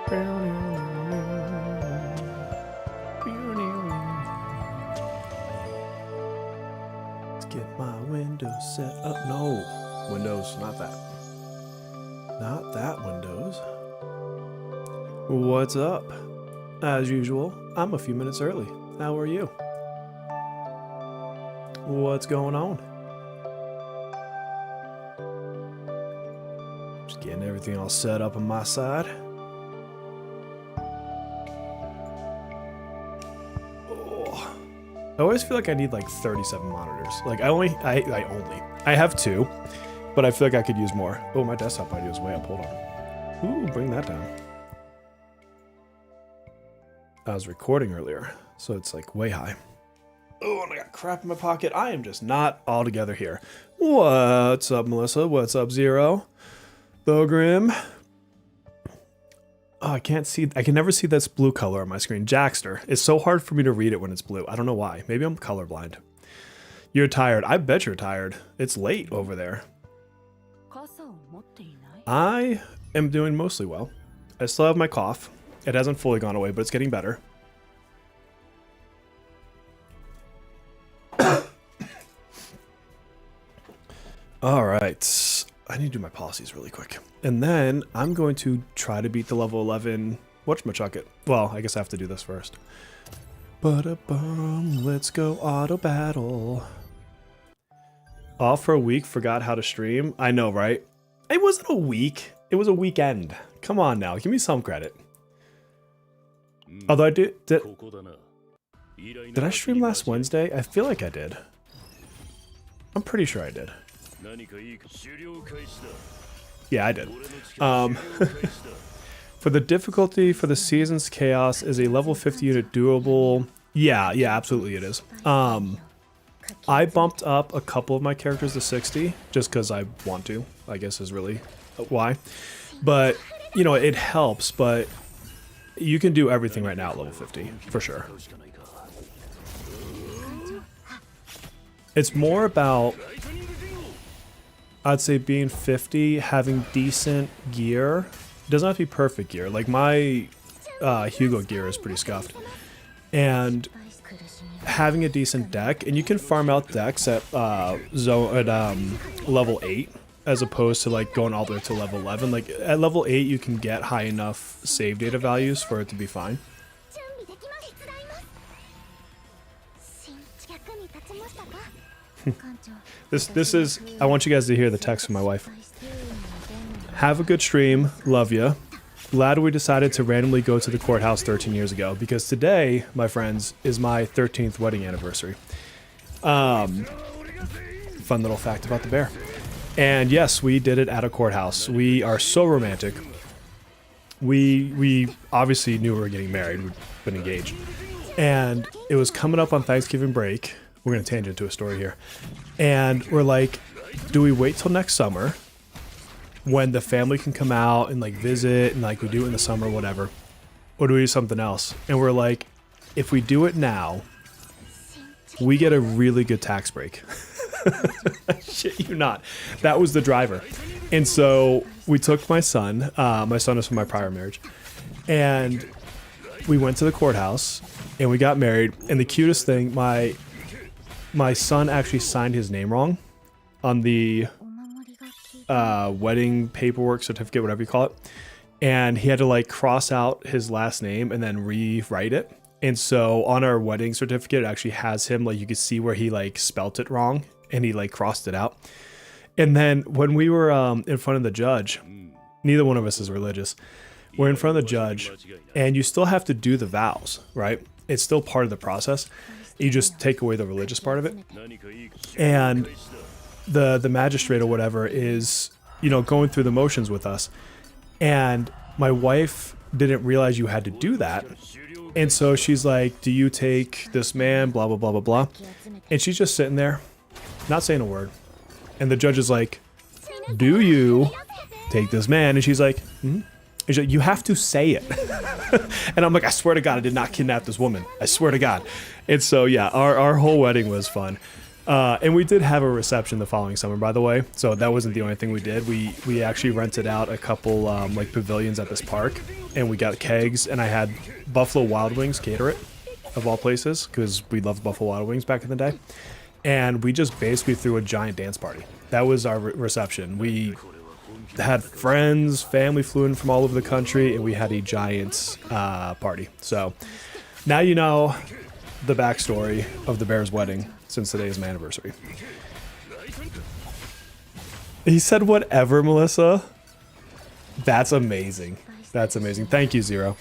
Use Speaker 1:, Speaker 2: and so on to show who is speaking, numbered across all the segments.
Speaker 1: Let's get my Windows set up. No, Windows, not that. Not that Windows. What's up? As usual, I'm a few minutes early. How are you? What's going on? Just getting everything all set up on my side. Oh. I always feel like I need like 37 monitors. Like I have 2, but I feel like I could use more. Oh, my desktop ID is way up. Hold on. Ooh, bring that down. I was recording earlier, so it's like way high. Oh, and I got crap in my pocket. I am just not all together here. What's up, Melissa? What's up, Zero? Thogrim. Oh, I can't see. I can never see this blue color on my screen. Jackster. It's so hard for me to read it when it's blue. I don't know why. Maybe I'm colorblind. You're tired. I bet you're tired. It's late over there. I am doing mostly well. I still have my cough. It hasn't fully gone away, but it's getting better. All right. I need to do my policies really quick. And then I'm going to try to beat the level 11 whatchamacallit. Well, I guess I have to do this first. Ba-da-bum, let's go auto battle. Off for a week, forgot how to stream. I know, right? It wasn't a week. It was a weekend. Come on now, give me some credit. Although I did I stream last Wednesday? I feel like I did. I'm pretty sure I did. Yeah, I did. For the difficulty for the Season's Chaos is a level 50 unit doable. Yeah, absolutely it is. I bumped up a couple of my characters to 60 just because I want to, I guess is really why. But, you know, it helps, but you can do everything right now at level 50, for sure. It's more about, I'd say, being 50, having decent gear. It doesn't have to be perfect gear. Like my Hugo gear is pretty scuffed. And having a decent deck, and you can farm out decks at level 8, as opposed to like going all the way to level 11. Like at level 8, you can get high enough save data values for it to be fine. This is, I want you guys to hear the text from my wife. Have a good stream, love ya. Glad we decided to randomly go to the courthouse 13 years ago, because today, my friends, is my 13th wedding anniversary. Fun little fact about the bear. And yes, we did it at a courthouse. We are so romantic. We obviously knew we were getting married. We've been engaged. And it was coming up on Thanksgiving break. We're going to tangent to a story here. And we're like, do we wait till next summer when the family can come out and like visit and like we do it in the summer or whatever? Or do we do something else? And we're like, if we do it now, we get a really good tax break. Shit you not. That was the driver. And so we took my son. My son is from my prior marriage. And we went to the courthouse and we got married. And the cutest thing, my son actually signed his name wrong on the wedding paperwork certificate, whatever you call it. And he had to like cross out his last name and then rewrite it. And so on our wedding certificate, it actually has him, like you could see where he like spelt it wrong and he like crossed it out. And then when we were in front of the judge, neither one of us is religious. We're in front of the judge and you still have to do the vows, right? It's still part of the process. You just take away the religious part of it. And the magistrate or whatever is, you know, going through the motions with us. And my wife didn't realize you had to do that. And so she's like, do you take this man, blah, blah, blah, blah, blah. And she's just sitting there, not saying a word. And the judge is like, do you take this man? And she's like, hmm? And she's like, you have to say it. And I'm like, I swear to God, I did not kidnap this woman. I swear to God. And so, yeah, our whole wedding was fun. And we did have a reception the following summer, by the way. So that wasn't the only thing we did. We actually rented out a couple like pavilions at this park, and we got kegs, and I had Buffalo Wild Wings cater it, of all places, because we loved Buffalo Wild Wings back in the day. And we just basically threw a giant dance party. That was our reception. We had friends, family flew in from all over the country, and we had a giant party. So now you know the backstory of the Bears wedding, since today is my anniversary. He said whatever, Melissa. That's amazing. That's amazing. Thank you, Zero.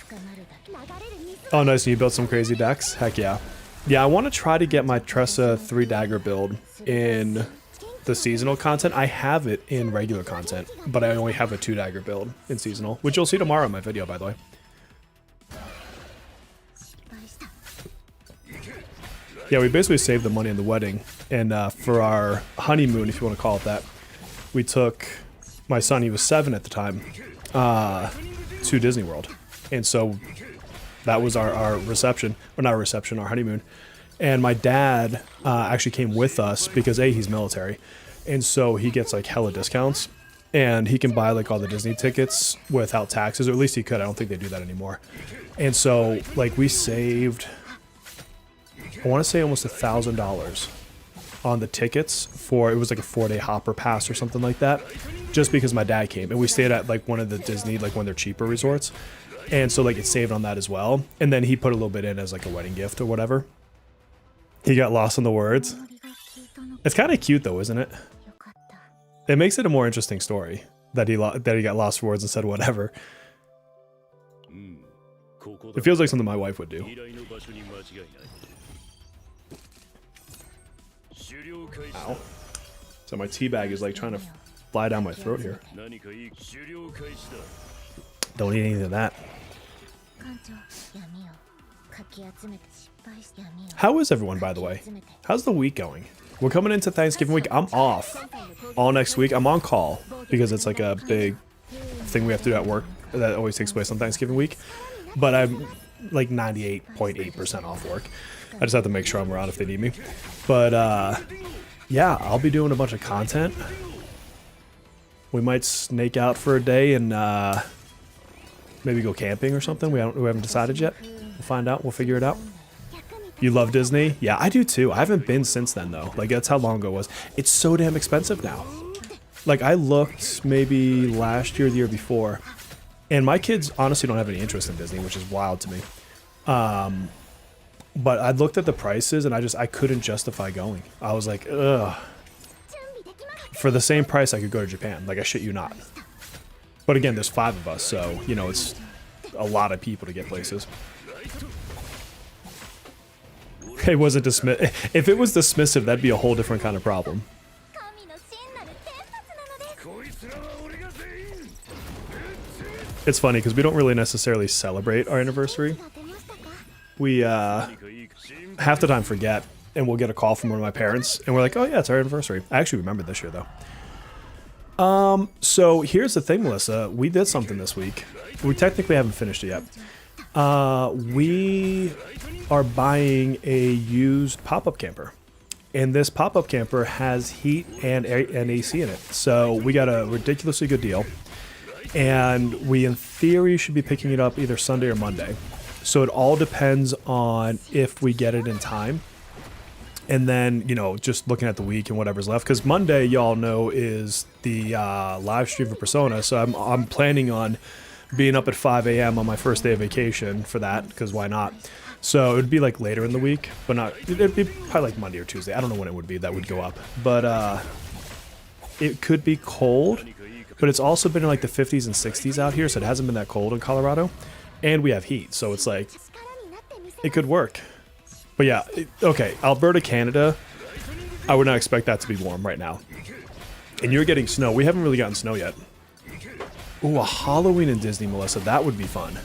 Speaker 1: Oh, nice. You built some crazy decks? Heck yeah. Yeah, I want to try to get my Tressa 3 dagger build in the seasonal content. I have it in regular content, but I only have a 2 dagger build in seasonal, which you'll see tomorrow in my video, by the way. Yeah, we basically saved the money in the wedding, and for our honeymoon, if you want to call it that, we took my son, he was 7 at the time, to Disney World. And so that was our reception, or not reception, our honeymoon. And my dad actually came with us because A, he's military, and so he gets like hella discounts, and he can buy like all the Disney tickets without taxes, or at least he could. I don't think they do that anymore. And so like we saved, I want to say almost $1,000 on the tickets for, it was like a 4-day hopper pass or something like that, just because my dad came, and we stayed at like one of the Disney, like one of their cheaper resorts. And so like it saved on that as well. And then he put a little bit in as like a wedding gift or whatever. He got lost in the words. It's kind of cute though, isn't it? It makes it a more interesting story that he got lost for words and said whatever. It feels like something my wife would do. Ow. So my tea bag is like trying to fly down my throat here. Don't eat any of that. How is everyone, by the way? How's the week going? We're coming into Thanksgiving week. I'm off all next week. I'm on call because it's like a big thing we have to do at work that always takes place on Thanksgiving week. But I'm like 98.8% off work. I just have to make sure I'm around if they need me. But yeah, I'll be doing a bunch of content. We might snake out for a day and maybe go camping or something. We haven't decided yet. We'll find out. We'll figure it out. You love Disney? Yeah, I do too. I haven't been since then though. Like that's how long ago it was. It's so damn expensive now. Like I looked maybe last year, the year before, and my kids honestly don't have any interest in Disney, which is wild to me. But I looked at the prices and I couldn't justify going. I was like, ugh. For the same price, I could go to Japan. Like I shit you not. But again, there's 5 of us, so you know it's a lot of people to get places. It wasn't dismissive. If it was dismissive, that'd be a whole different kind of problem. It's funny because we don't really necessarily celebrate our anniversary. We half the time forget, and we'll get a call from one of my parents, and we're like, "Oh yeah, it's our anniversary." I actually remember this year though. So here's the thing, Melissa. We did something this week. We technically haven't finished it yet. We are buying a used pop-up camper, and this pop-up camper has heat and AC in it. So we got a ridiculously good deal, and we in theory should be picking it up either Sunday or Monday. So it all depends on if we get it in time. And then, you know, just looking at the week and whatever's left. Because Monday, y'all know, is the live stream for Persona. So I'm planning on being up at 5 a.m. on my first day of vacation for that. Because why not? So it would be like later in the week. But not, it'd be probably like Monday or Tuesday. I don't know when it would be that would go up. But it could be cold. But it's also been in like the 50s and 60s out here. So it hasn't been that cold in Colorado. And we have heat. So it's like, it could work. But yeah, okay, Alberta, Canada, I would not expect that to be warm right now. And you're getting snow. We haven't really gotten snow yet. Ooh, a Halloween in Disney, Melissa. That would be fun.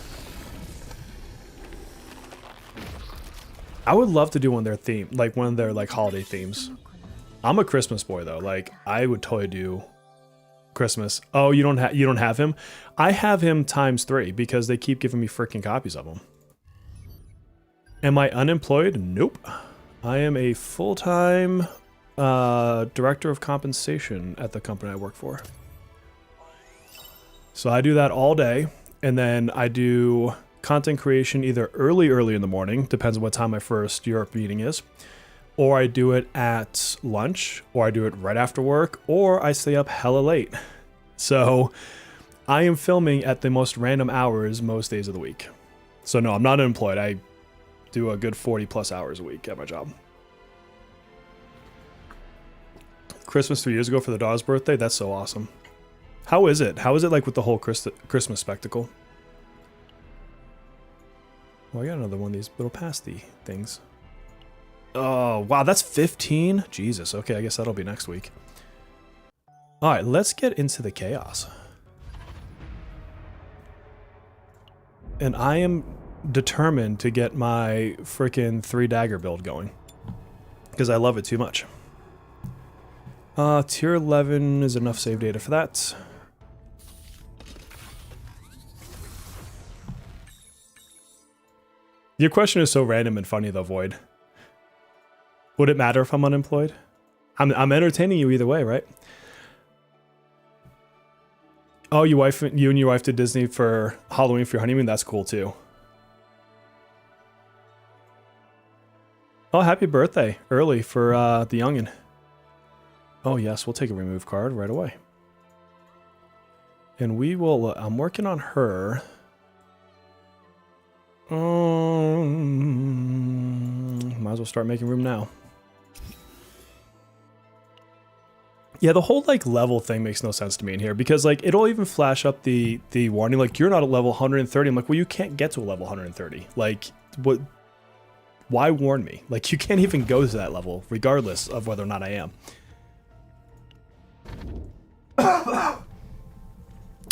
Speaker 1: I would love to do one of their theme, like one of their like holiday themes. I'm a Christmas boy though. Like I would totally do Christmas. Oh, you don't have him? I have him ×3 because they keep giving me freaking copies of him. Am I unemployed? Nope. I am a full-time Director of compensation at the company I work for. So I do that all day, and then I do content creation either early in the morning, depends on what time my first Europe meeting is, or I do it at lunch, or I do it right after work, or I stay up hella late. So I am filming at the most random hours most days of the week. So no, I'm not unemployed. I do a good 40 plus hours a week at my job. Christmas 3 years ago for the dog's birthday. That's so awesome. How is it? How is it like with the whole Christmas spectacle? Well, I got another one of these little pasty things. Oh, wow, that's 15? Jesus, okay, I guess that'll be next week. All right, let's get into the chaos. And I am determined to get my freaking 3-dagger build going. Because I love it too much. Tier 11 is enough save data for that. Your question is so random and funny though, Void. Would it matter if I'm unemployed? I'm entertaining you either way, right? Oh, you and your wife did Disney for Halloween for your honeymoon? That's cool too. Oh, happy birthday early for the youngin'. Oh yes, we'll take a remove card right away. And we will, I'm working on her. Might as well start making room now. Yeah, the whole like level thing makes no sense to me in here because like it'll even flash up the warning like you're not at level 130. I'm like, well, you can't get to a level 130. Like, what? Why warn me? Like, you can't even go to that level regardless of whether or not I am.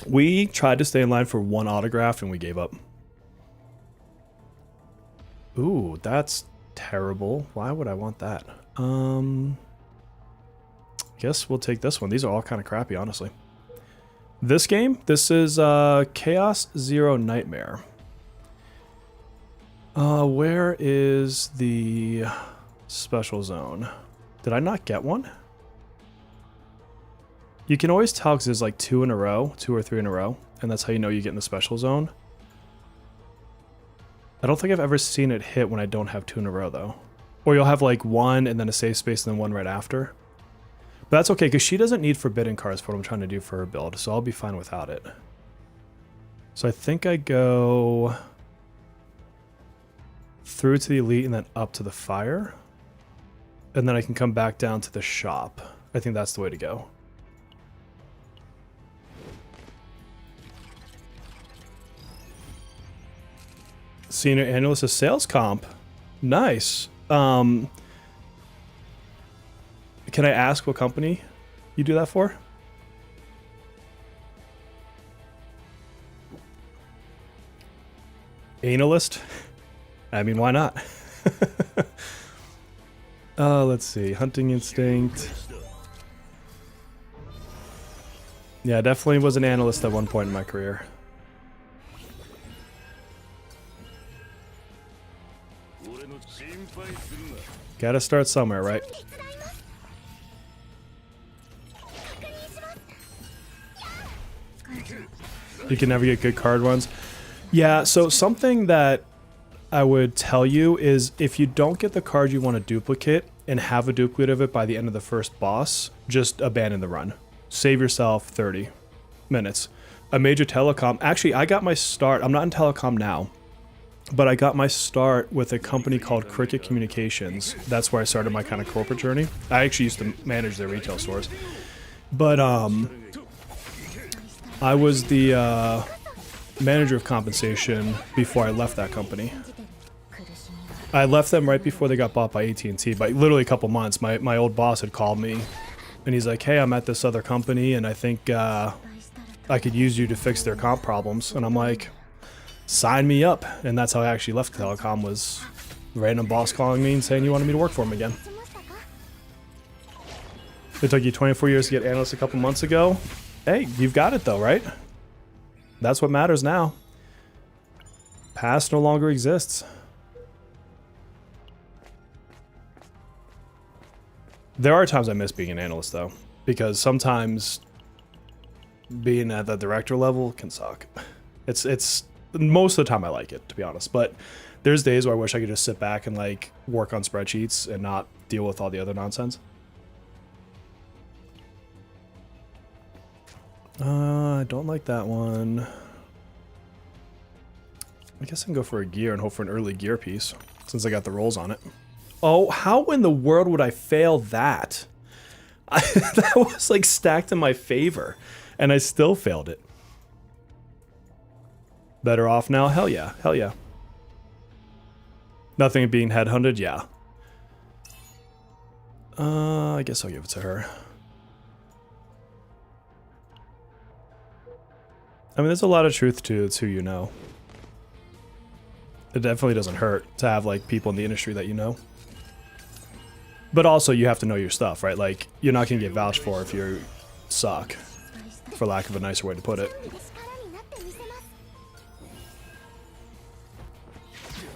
Speaker 1: We tried to stay in line for one autograph and we gave up. Ooh, that's terrible. Why would I want that? Guess we'll take this one. These are all kind of crappy, honestly. This game, this is Chaos Zero Nightmare. Where is the special zone? Did I not get one? You can always tell because there's like 2 in a row, 2 or 3 in a row, and that's how you know you get in the special zone. I don't think I've ever seen it hit when I don't have 2 in a row though. Or you'll have like 1 and then a safe space and then 1 right after. But that's okay because she doesn't need forbidden cards for what I'm trying to do for her build, so I'll be fine without it. So I think I go through to the elite and then up to the fire. And then I can come back down to the shop. I think that's the way to go. Senior analyst of sales comp. Nice. Can I ask what company you do that for? Analyst? I mean, why not? Let's see. Hunting instinct. Yeah, definitely was an analyst at one point in my career. Gotta start somewhere, right? You can never get good card runs. Yeah, so something that I would tell you is if you don't get the card you want to duplicate and have a duplicate of it by the end of the first boss, just abandon the run. Save yourself 30 minutes. A major telecom. Actually, I got my start. I'm not in telecom now. But I got my start with a company called Cricket Communications. That's where I started my kind of corporate journey. I actually used to manage their retail stores. But I was the manager of compensation before I left that company. I left them right before they got bought by AT&T. By literally a couple months, my old boss had called me. And he's like, hey, I'm at this other company and I think I could use you to fix their comp problems. And I'm like, sign me up. And that's how I actually left telecom, was a random boss calling me and saying you wanted me to work for him again. It took you 24 years to get analyst a couple months ago. Hey, you've got it though, right? That's what matters now. Past no longer exists. There are times I miss being an analyst though, because sometimes being at the director level can suck. It's most of the time I like it, to be honest, but there's days where I wish I could just sit back and like work on spreadsheets and not deal with all the other nonsense. I don't like that one. I guess I can go for a gear and hope for an early gear piece, since I got the rolls on it. Oh, how in the world would I fail that? That was like stacked in my favor, and I still failed it. Better off now? Hell yeah. Hell yeah. Nothing being headhunted? Yeah. I guess I'll give it to her. I mean, there's a lot of truth to it's who you know. It definitely doesn't hurt to have like people in the industry that you know. But also you have to know your stuff, right? Like you're not gonna get vouched for if you suck, for lack of a nicer way to put it.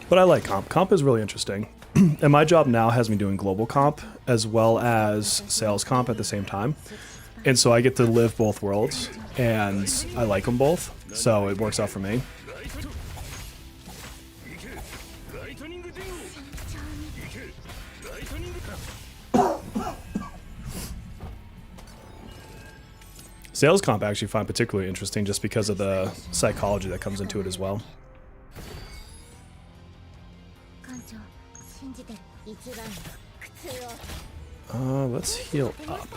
Speaker 1: But I like comp. Comp is really interesting. And my job now has me doing global comp as well as sales comp at the same time. And so I get to live both worlds, and I like them both, so it works out for me. Sales comp I actually find particularly interesting just because of the psychology that comes into it as well. Let's heal up.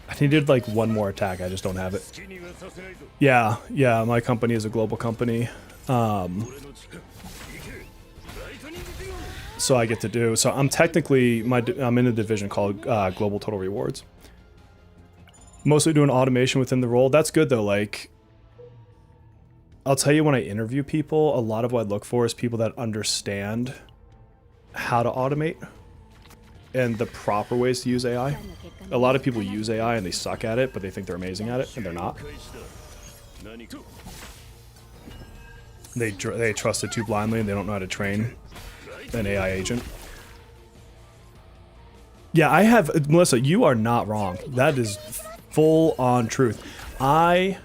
Speaker 1: I needed like one more attack, I just don't have it. Yeah, my company is a global company. So I get to do, so I'm technically, I'm in a division called Global Total Rewards. Mostly doing automation within the role. That's good though, like, I'll tell you when I interview people, a lot of what I look for is people that understand how to automate and the proper ways to use AI. A lot of people use AI and they suck at it, but they think they're amazing at it, and they're not. They trust it too blindly and they don't know how to train an AI agent. Yeah, I have, Melissa, you are not wrong. That is full on truth. I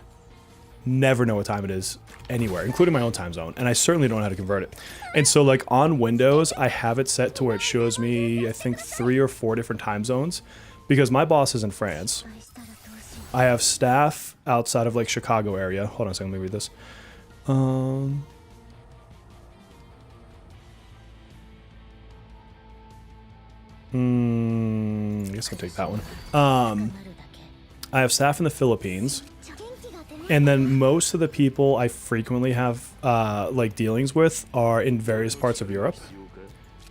Speaker 1: never know what time it is anywhere, including my own time zone, and I certainly don't know how to convert it. And so like on Windows, I have it set to where it shows me, I think 3 or 4 different time zones, because my boss is in France. I have staff outside of like Chicago area. Hold on a second, let me read this. I guess I'll take that one. I have staff in the Philippines, and then most of the people I frequently have like dealings with are in various parts of Europe.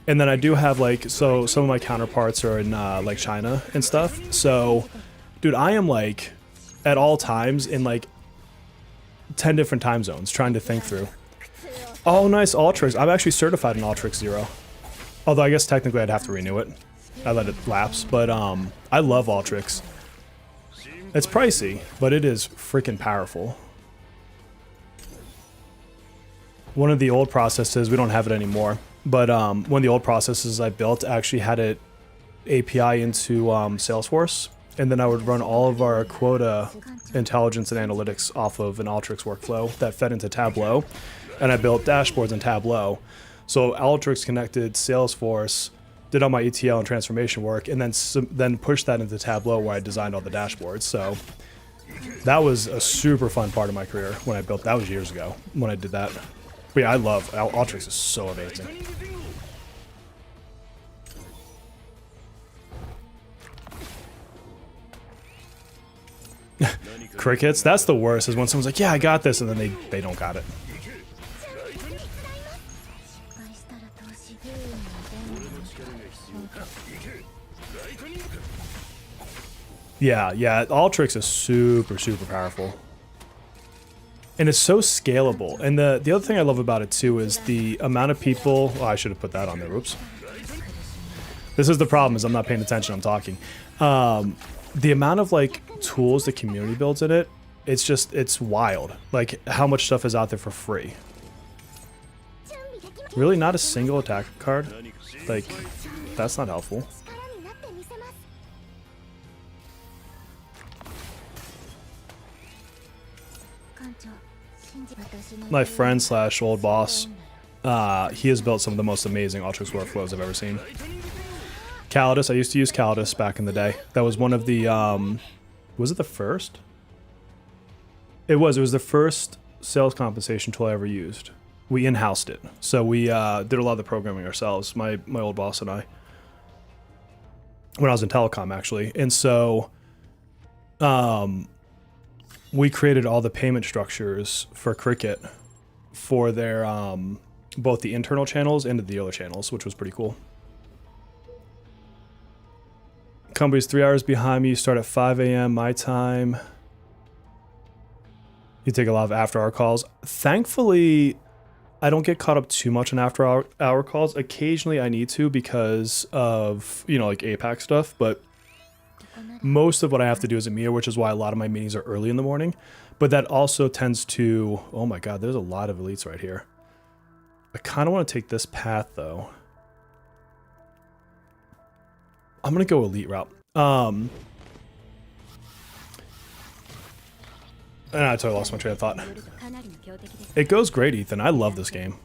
Speaker 1: And then I do have like, so some of my counterparts are in like China and stuff. So, dude, I am like at all times in like 10 different time zones trying to think through. Oh, nice, Ultrix. I'm actually certified in Ultrix 0. Although I guess technically I'd have to renew it. I let it lapse, but I love Ultrix. It's pricey, but it is freaking powerful. One of the old processes, we don't have it anymore, but one of the old processes I built actually had it API into Salesforce, and then I would run all of our quota intelligence and analytics off of an Ultrix workflow that fed into Tableau, and I built dashboards in Tableau. So Ultrix connected Salesforce, did all my ETL and transformation work, and then pushed that into Tableau where I designed all the dashboards. So that was a super fun part of my career when I built. That was years ago when I did that. But yeah, I love Ultrix. Is so amazing. Crickets. That's the worst. Is when someone's like, "Yeah, I got this," and then they don't got it. Yeah, Ultrix is super powerful. And it's so scalable. And the other thing I love about it too is the amount of people, oh, I should have put that on there, oops. This is the problem, is I'm not paying attention, I'm talking. The amount of like tools the community builds in it, it's wild. Like how much stuff is out there for free. Really, not a single attack card? Like, that's not helpful. My friend slash old boss, he has built some of the most amazing Ultrix workflows I've ever seen. Calidus, I used to use Calidus back in the day. That was one of the, was it the first? It was the first sales compensation tool I ever used. We in-housed it. So we did a lot of the programming ourselves, my old boss and I. When I was in telecom, actually. And so we created all the payment structures for Cricket for their, both the internal channels and the dealer channels, which was pretty cool. Company's 3 hours behind me. You start at 5 a.m. my time. You take a lot of after-hour calls. Thankfully, I don't get caught up too much in after-hour calls. Occasionally, I need to because of, you know, like APAC stuff. But most of what I have to do is EMEA, which is why a lot of my meetings are early in the morning. But that also tends to... Oh my god, there's a lot of elites right here. I kind of want to take this path, though. I'm going to go elite route. I totally lost my train of thought. It goes great, Ethan. I love this game.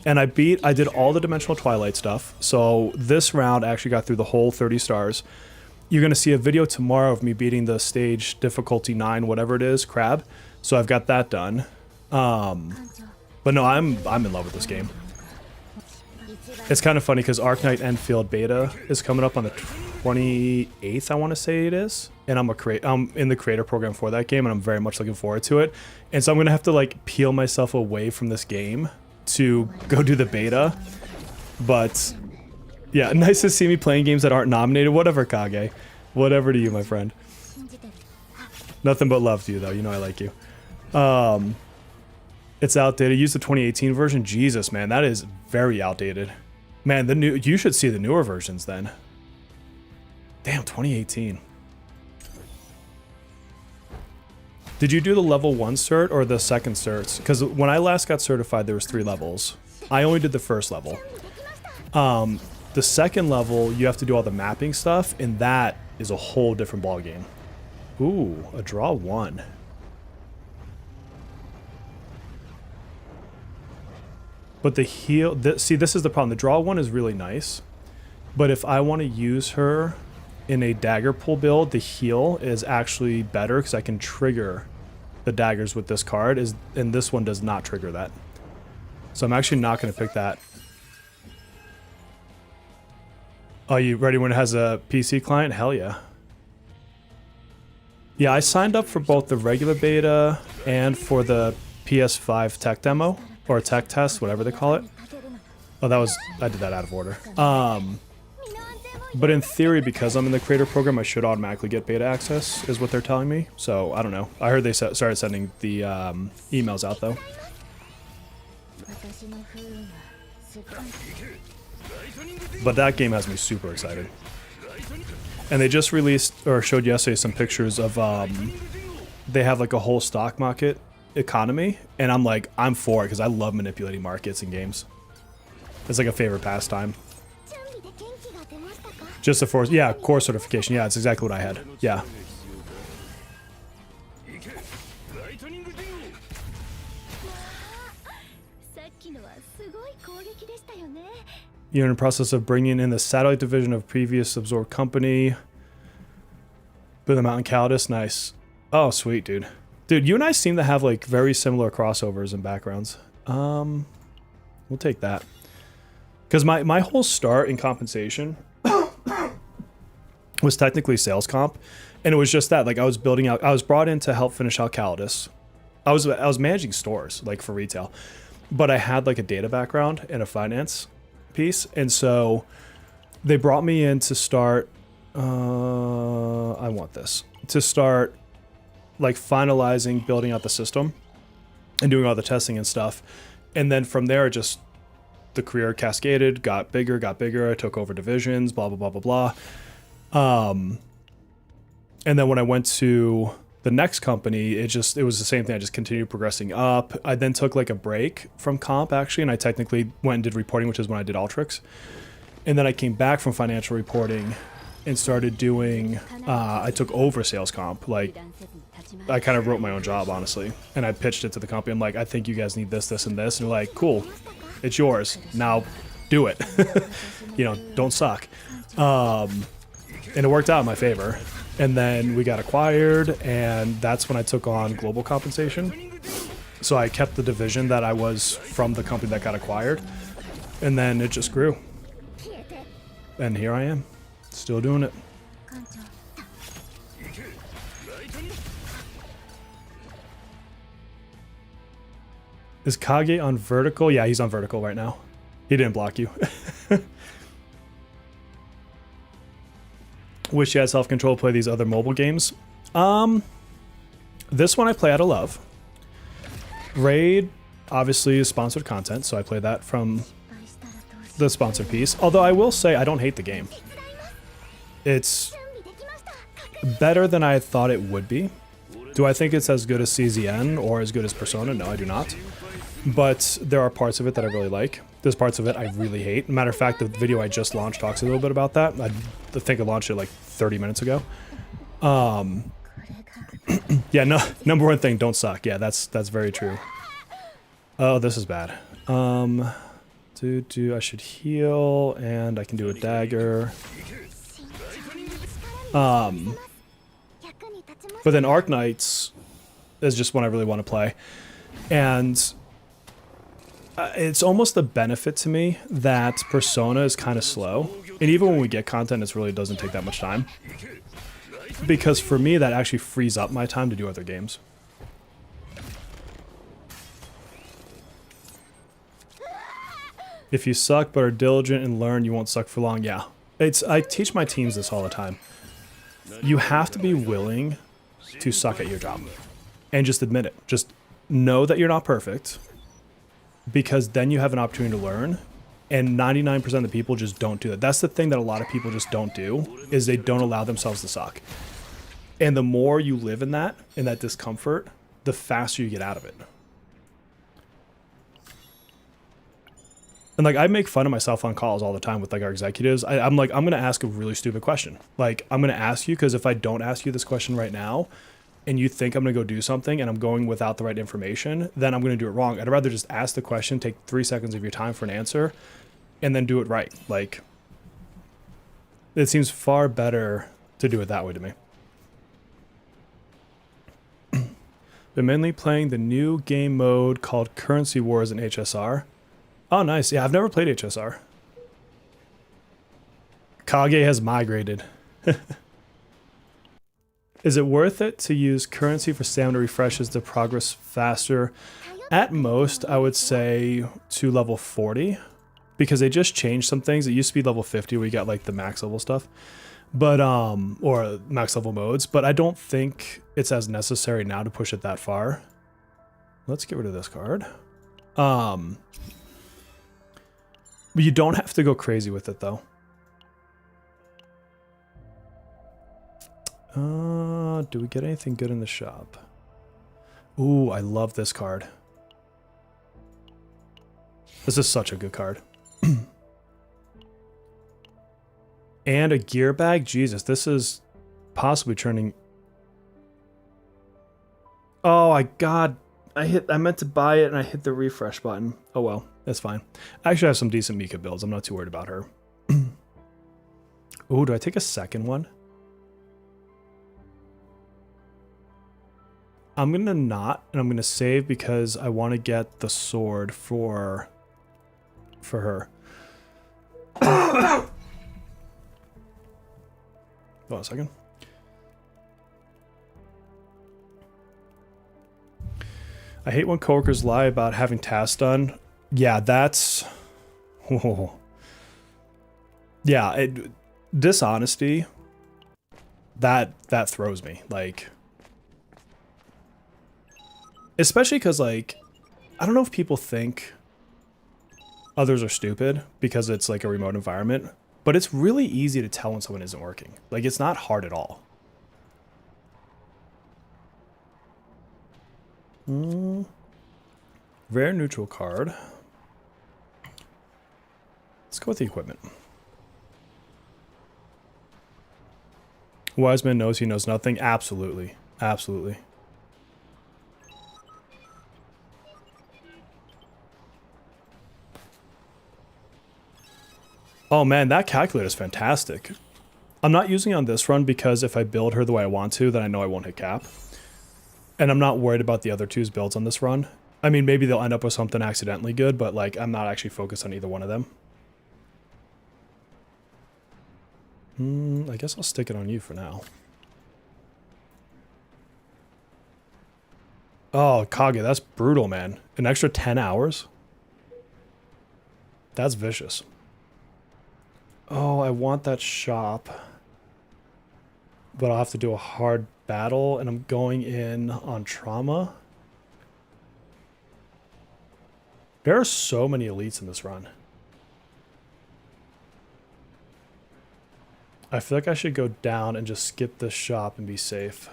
Speaker 1: And I did all the Dimensional Twilight stuff. So this round I actually got through the whole 30 stars. You're going to see a video tomorrow of me beating the stage difficulty 9, whatever it is, crab. So I've got that done. But no, I'm in love with this game. It's kind of funny because Arknight Enfield Beta is coming up on the 28th, I want to say it is. And I'm in the creator program for that game, and I'm very much looking forward to it. And so I'm going to have to like peel myself away from this game to go do the beta. But yeah, nice to see me playing games that aren't nominated. Whatever, Kage. Whatever to you, my friend. Nothing but love to you, though. You know I like you. It's outdated. Use the 2018 version. Jesus, man, that is very outdated. Man, you should see the newer versions then. Damn, 2018. Did you do the level 1 cert or the second certs? Because when I last got certified, there was 3 levels. I only did the first level. The second level, you have to do all the mapping stuff, and that is a whole different ballgame. Ooh, a draw 1. But the heal... see, this is the problem. The draw 1 is really nice. But if I want to use her in a dagger pull build, the heal is actually better because I can trigger the daggers with this card, and this one does not trigger that. So I'm actually not going to pick that. Are you ready when it has a PC client? Hell yeah. Yeah, I signed up for both the regular beta and for the PS5 tech demo, or tech test, whatever they call it. Oh, I did that out of order. But in theory, because I'm in the creator program, I should automatically get beta access, is what they're telling me. So, I don't know. I heard they started sending the emails out, though. But that game has me super excited. And they just released, or showed yesterday, some pictures of, they have like a whole stock market economy. And I'm like, I'm for it, because I love manipulating markets in games. It's like a favorite pastime. Just the force, yeah, core certification. Yeah, it's exactly what I had. Yeah. You're in the process of bringing in the satellite division of previous absorbed company. Build them out in Calidus. Nice. Oh, sweet, dude. Dude, you and I seem to have like very similar crossovers and backgrounds. We'll take that. Because my whole start in compensation was technically sales comp, and it was just that, like, I was building out, I was brought in to help finish out Calidus. I was managing stores, like, for retail, but I had like a data background and a finance piece, and so they brought me in to start I want this to start like finalizing building out the system and doing all the testing and stuff, and then from there just the career cascaded, got bigger, I took over divisions, blah blah blah blah blah. And then when I went to The next company, it was the same thing. I just continued progressing up. I then took like a break from comp actually, and I technically went and did reporting, which is when I did Alteryx. And then I came back from financial reporting and started doing, I took over sales comp. Like, I kind of wrote my own job, honestly. And I pitched it to the company. I'm like, I think you guys need this, this, and this. And they're like, cool, it's yours. Now do it. You know, don't suck. And it worked out in my favor. And then we got acquired, and that's when I took on global compensation. So I kept the division that I was from the company that got acquired. And then it just grew. And here I am, still doing it. Is Kage on vertical? Yeah, he's on vertical right now. He didn't block you. Wish you had self-control to play these other mobile games. This one I play out of love. Raid, obviously, is sponsored content, so I play that from the sponsored piece. Although I will say I don't hate the game. It's better than I thought it would be. Do I think it's as good as CZN or as good as Persona? No, I do not. But there are parts of it that I really like. There's parts of it I really hate. Matter of fact, the video I just launched talks a little bit about that. I think I launched it like 30 minutes ago. Yeah, no, number one thing, don't suck. Yeah, that's very true. Oh, this is bad. I should heal, and I can do a dagger. But then Arc Knights is just one I really want to play. And it's almost a benefit to me that Persona is kind of slow. And even when we get content, it really doesn't take that much time. Because for me, that actually frees up my time to do other games. If you suck but are diligent and learn, you won't suck for long. Yeah. I teach my teams this all the time. You have to be willing to suck at your job. And just admit it. Just know that you're not perfect. Because then you have an opportunity to learn. And 99% of the people just don't do that. That's the thing that a lot of people just don't do, is they don't allow themselves to suck. And the more you live in that discomfort, the faster you get out of it. And like, I make fun of myself on calls all the time with like our executives. I'm like, I'm going to ask a really stupid question. Like, I'm going to ask you, because if I don't ask you this question right now, and you think I'm going to go do something and I'm going without the right information, then I'm going to do it wrong. I'd rather just ask the question, take 3 seconds of your time for an answer, and then do it right. Like, it seems far better to do it that way to me. Been mainly playing the new game mode called Currency Wars in HSR. Oh, nice. Yeah, I've never played HSR. Kage has migrated. Is it worth it to use currency for stamina refreshes to progress faster? At most, I would say to level 40. Because they just changed some things. It used to be level 50 where you got like the max level stuff. But, or max level modes. But I don't think it's as necessary now to push it that far. Let's get rid of this card. But you don't have to go crazy with it though. Do we get anything good in the shop? Ooh, I love this card. This is such a good card. And a gear bag? Jesus, this is possibly turning... Oh, I meant to buy it and I hit the refresh button. Oh well, that's fine. I actually have some decent Mika builds. I'm not too worried about her. Ooh, do I take a second one? I'm going to not, and I'm going to save because I want to get the sword for her. Hold on a second. I hate when coworkers lie about having tasks done. Yeah, that's... Oh. Yeah, dishonesty, that throws me. Like... Especially because, like, I don't know if people think others are stupid because it's, like, a remote environment. But it's really easy to tell when someone isn't working. Like, it's not hard at all. Rare neutral card. Let's go with the equipment. Wise man knows he knows nothing. Absolutely. Absolutely. Oh man, that calculator is fantastic. I'm not using it on this run because if I build her the way I want to, then I know I won't hit cap. And I'm not worried about the other two's builds on this run. I mean, maybe they'll end up with something accidentally good, but like, I'm not actually focused on either one of them. I guess I'll stick it on you for now. Oh, Kage, that's brutal, man. An extra 10 hours? That's vicious. Oh, I want that shop. But I'll have to do a hard battle, and I'm going in on trauma. There are so many elites in this run. I feel like I should go down and just skip this shop and be safe.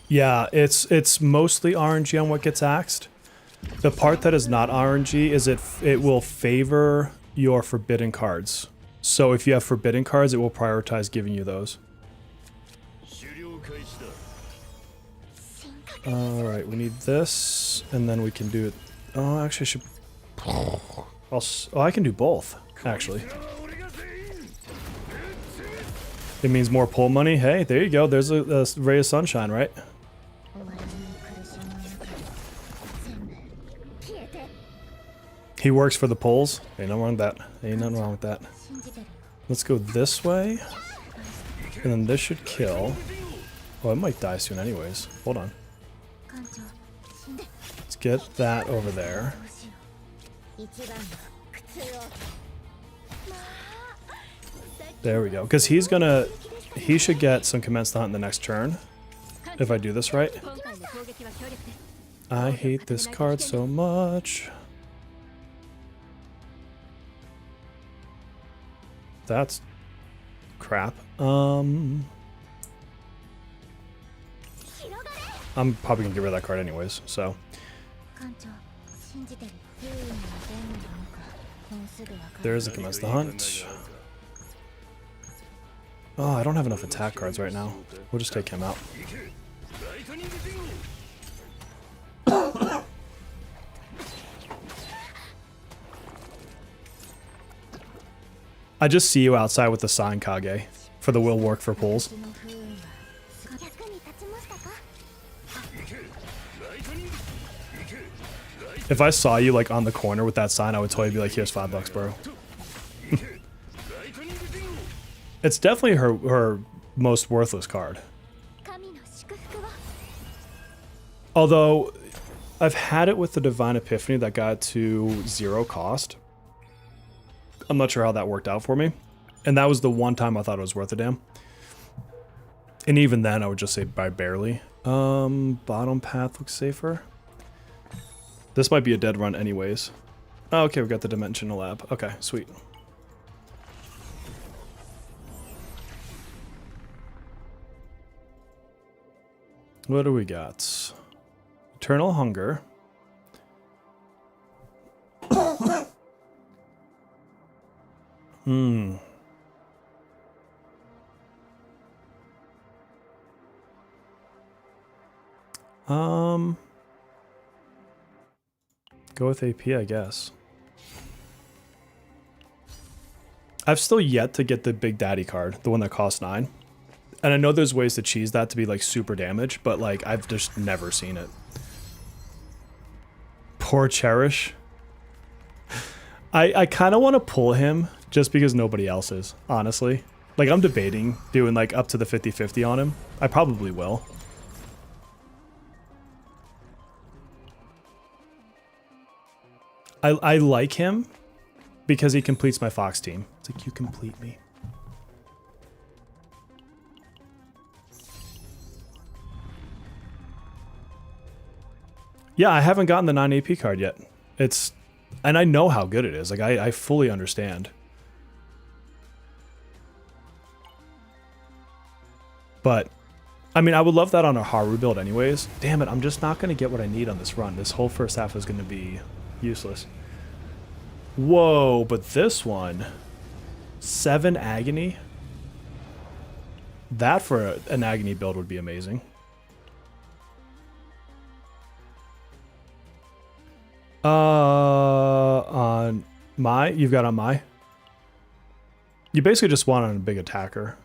Speaker 1: Yeah, it's mostly RNG on what gets axed. The part that is not RNG is it will favor your forbidden cards. So if you have forbidden cards, it will prioritize giving you those. Alright, we need this, and then we can do it. Oh, actually I should... Oh, I can do both, actually. It means more pull money. Hey, there you go. There's a ray of sunshine, right? He works for the pulls. Ain't nothing wrong with that. Ain't nothing wrong with that. Let's go this way. And then this should kill. Oh, it might die soon anyways. Hold on. Let's get that over there. There we go. Because he's gonna... He should get some commence the hunt in the next turn. If I do this right. I hate this card so much. That's crap. I'm probably gonna get rid of that card anyways, so. There's a commence the hunt. Oh, I don't have enough attack cards right now. We'll just take him out. I just see you outside with the sign, Kage, for the will work for pulls. If I saw you like on the corner with that sign, I would totally be like, here's $5, bro. It's definitely her most worthless card. Although, I've had it with the Divine Epiphany that got to 0 cost. I'm not sure how that worked out for me. And that was the one time I thought it was worth a damn. And even then, I would just say by barely. Bottom path looks safer. This might be a dead run anyways. Oh, okay, we got the Dimensional Lab. Okay, sweet. What do we got? Eternal Hunger. Go with AP, I guess. I've still yet to get the Big Daddy card, the one that costs 9. And I know there's ways to cheese that to be like super damage, but like I've just never seen it. Poor Cherish. I kind of want to pull him just because nobody else is, honestly. Like I'm debating doing like up to the 50-50 on him. I probably will. I like him because he completes my Fox team. It's like, you complete me. Yeah, I haven't gotten the 9 AP card yet. It's... And I know how good it is. Like, I fully understand. But I mean, I would love that on a Haru build anyways. Damn it, I'm just not going to get what I need on this run. This whole first half is going to be useless. Whoa, but this one... 7 Agony? That for an Agony build would be amazing. On my... You've got on my... You basically just want on a big attacker.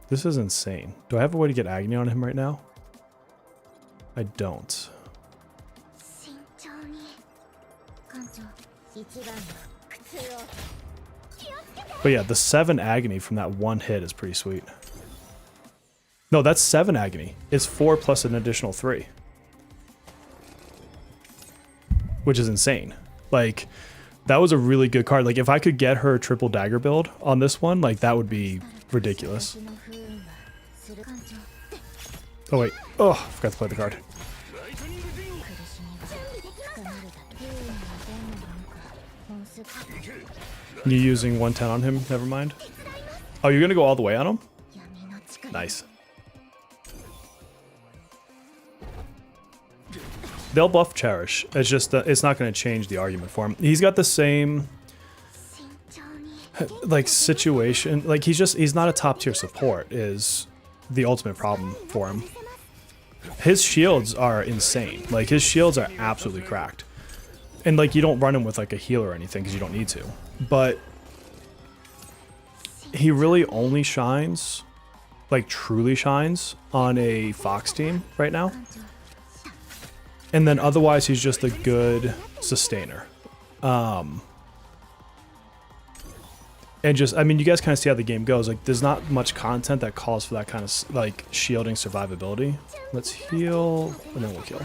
Speaker 1: This is insane. Do I have a way to get Agony on him right now? I don't. But yeah, the 7 Agony from that one hit is pretty sweet. No, that's 7 Agony. It's 4 plus an additional 3. Which is insane. Like, that was a really good card. Like, if I could get her triple dagger build on this one, like, that would be ridiculous. Oh, wait. Oh, I forgot to play the card. You using 110 on him? Never mind. Oh, you're going to go all the way on him? Nice. They'll buff Cherish. It's just, it's not going to change the argument for him. He's got the same, like, situation. Like, he's not a top tier support is the ultimate problem for him. His shields are insane. Like, his shields are absolutely cracked. And, like, you don't run him with, like, a healer or anything because you don't need to. But he really only shines, like, truly shines on a Fox team right now. And then otherwise, he's just a good sustainer. And just, I mean, you guys kind of see how the game goes. Like, there's not much content that calls for that kind of, like, shielding survivability. Let's heal, and then we'll kill.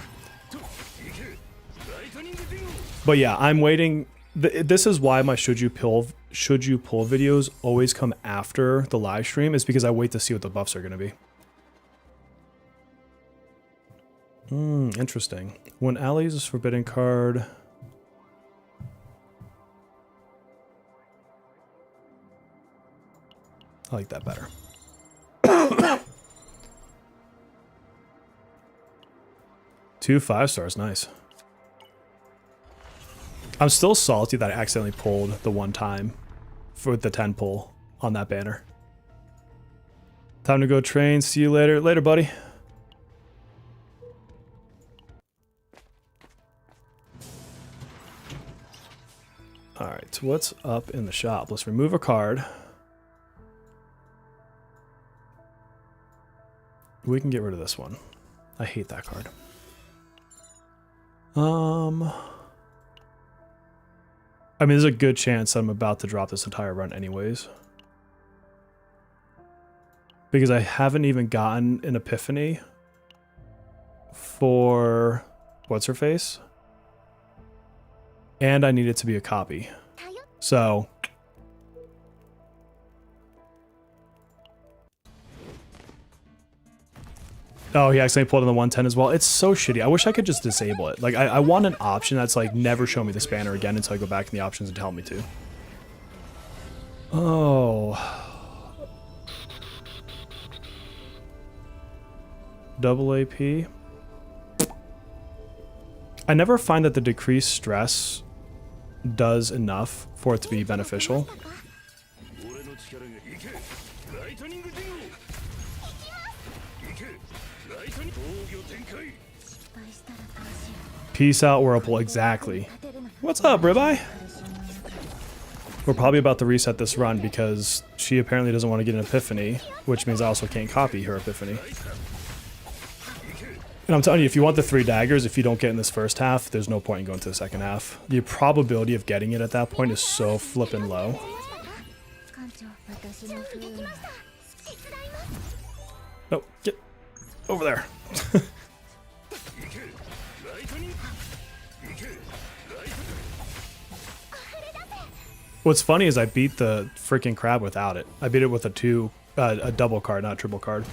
Speaker 1: But yeah, I'm waiting. This is why my should you pull videos always come after the live stream, is because I wait to see what the buffs are going to be. Interesting. When Ali uses forbidden card... I like that better. 2 5-stars, nice. I'm still salty that I accidentally pulled the one time for the 10 pull on that banner. Time to go train. See you later. Later, buddy. Alright, what's up in the shop? Let's remove a card. We can get rid of this one. I hate that card. I mean, there's a good chance I'm about to drop this entire run anyways. Because I haven't even gotten an epiphany for what's-her-face. And I need it to be a copy. So... Oh, he accidentally pulled in the 110 as well. It's so shitty. I wish I could just disable it. Like, I want an option that's like, never show me this banner again until I go back in the options and tell me to. Oh. Double AP. I never find that the decreased stress does enough for it to be beneficial. Peace out, Whirlpool. Exactly. What's up, Ribeye? We're probably about to reset this run because she apparently doesn't want to get an epiphany, which means I also can't copy her epiphany. And I'm telling you, if you want the 3 daggers, if you don't get in this first half, there's no point in going to the second half. The probability of getting it at that point is so flippin' low. No, get over there. What's funny is I beat the freaking crab without it. I beat it with a double card, not a triple card.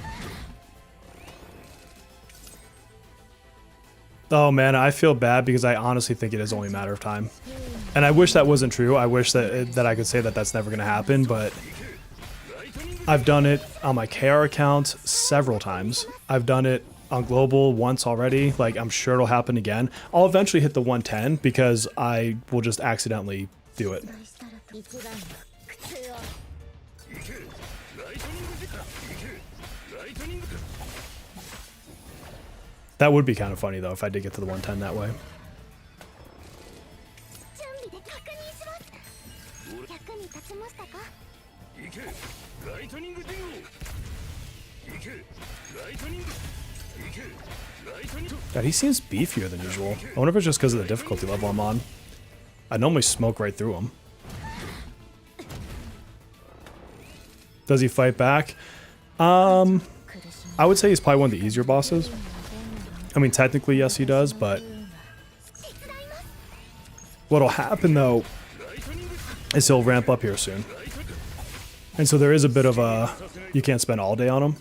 Speaker 1: Oh man, I feel bad because I honestly think it is only a matter of time. And I wish that wasn't true. I wish that I could say that that's never going to happen, but I've done it on my KR account several times. I've done it on global once already. Like, I'm sure it'll happen again. I'll eventually hit the 110 because I will just accidentally do it. That would be kind of funny though if I did get to the 110 that way. God, he seems beefier than usual. I wonder if it's just because of the difficulty level I'm on. I normally smoke right through him. Does he fight back? I would say he's probably one of the easier bosses. I mean, technically, yes, he does, but what'll happen, though, is he'll ramp up here soon. And so there is a bit of a... You can't spend all day on him.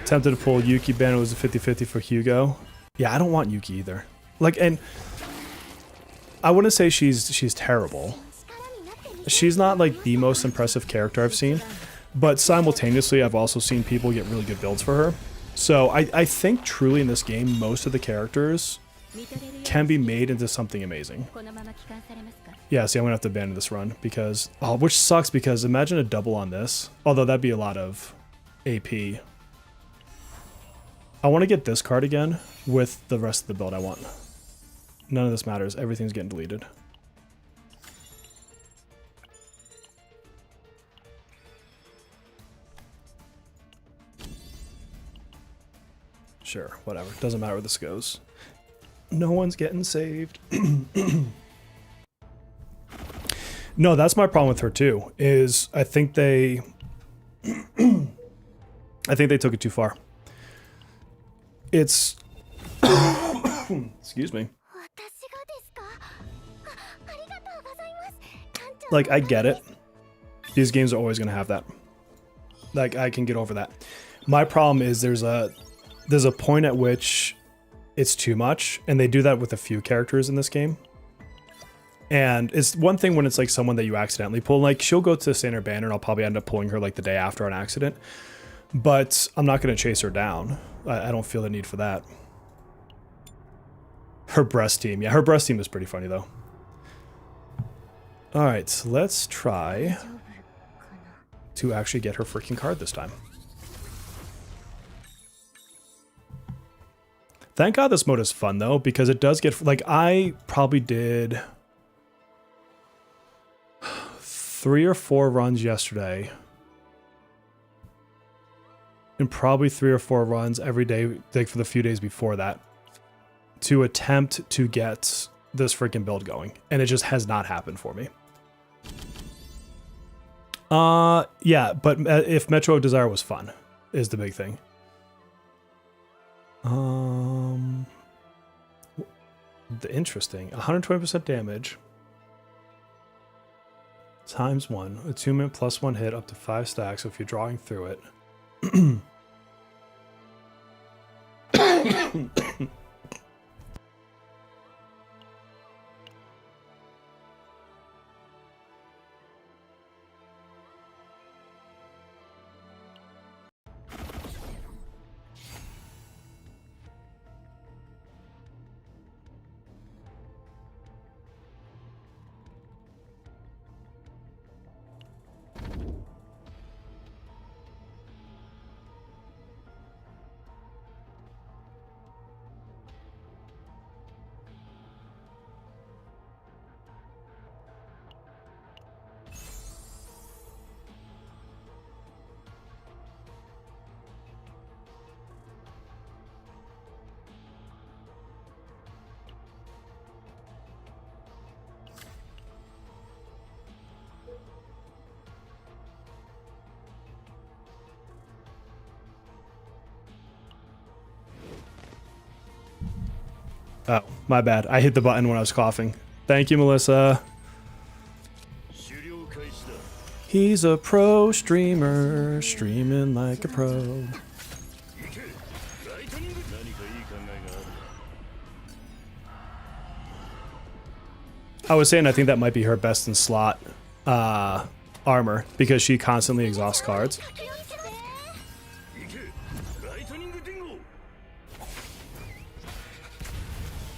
Speaker 1: Tempted to pull Yuki ban. It was a 50-50 for Hugo. Yeah, I don't want Yuki either. Like, and I wouldn't say she's terrible. She's not, like, the most impressive character I've seen. But simultaneously, I've also seen people get really good builds for her. So I think truly in this game, most of the characters can be made into something amazing. Yeah, see, I'm going to have to abandon this run because... Oh, which sucks because imagine a double on this. Although that'd be a lot of AP. I want to get this card again with the rest of the build I want. None of this matters. Everything's getting deleted. Sure, whatever. Doesn't matter where this goes. No one's getting saved. No, that's my problem with her too. Is I think they took it too far. It's excuse me. Like, I get it. These games are always going to have that. Like, I can get over that. My problem is there's a point at which it's too much, and they do that with a few characters in this game. And it's one thing when it's like someone that you accidentally pull. Like, she'll go to Saint Banner, and I'll probably end up pulling her like the day after on accident. But I'm not going to chase her down. I don't feel the need for that. Her breast team. Yeah, her breast team is pretty funny, though. Alright, so let's try to actually get her freaking card this time. Thank God this mode is fun, though, because it does get... Like, I probably did 3 or 4 runs yesterday. And probably 3 or 4 runs every day, like for the few days before that, to attempt to get this freaking build going. And it just has not happened for me. Yeah, but if Metro Desire was fun, is the big thing. The interesting 120% damage times 1 attunement plus 1 hit up to 5 stacks. So if you're drawing through it, oh, my bad. I hit the button when I was coughing. Thank you, Melissa. He's a pro streamer, streaming like a pro. I was saying I think that might be her best in slot armor because she constantly exhausts cards.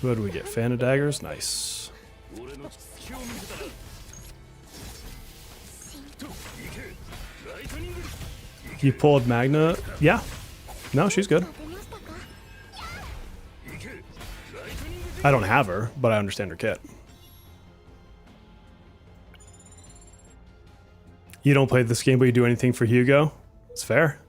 Speaker 1: What do we get? Fan of daggers? Nice. You pulled Magna? Yeah. No, she's good. I don't have her, but I understand her kit. You don't play this game, but you do anything for Hugo? It's fair.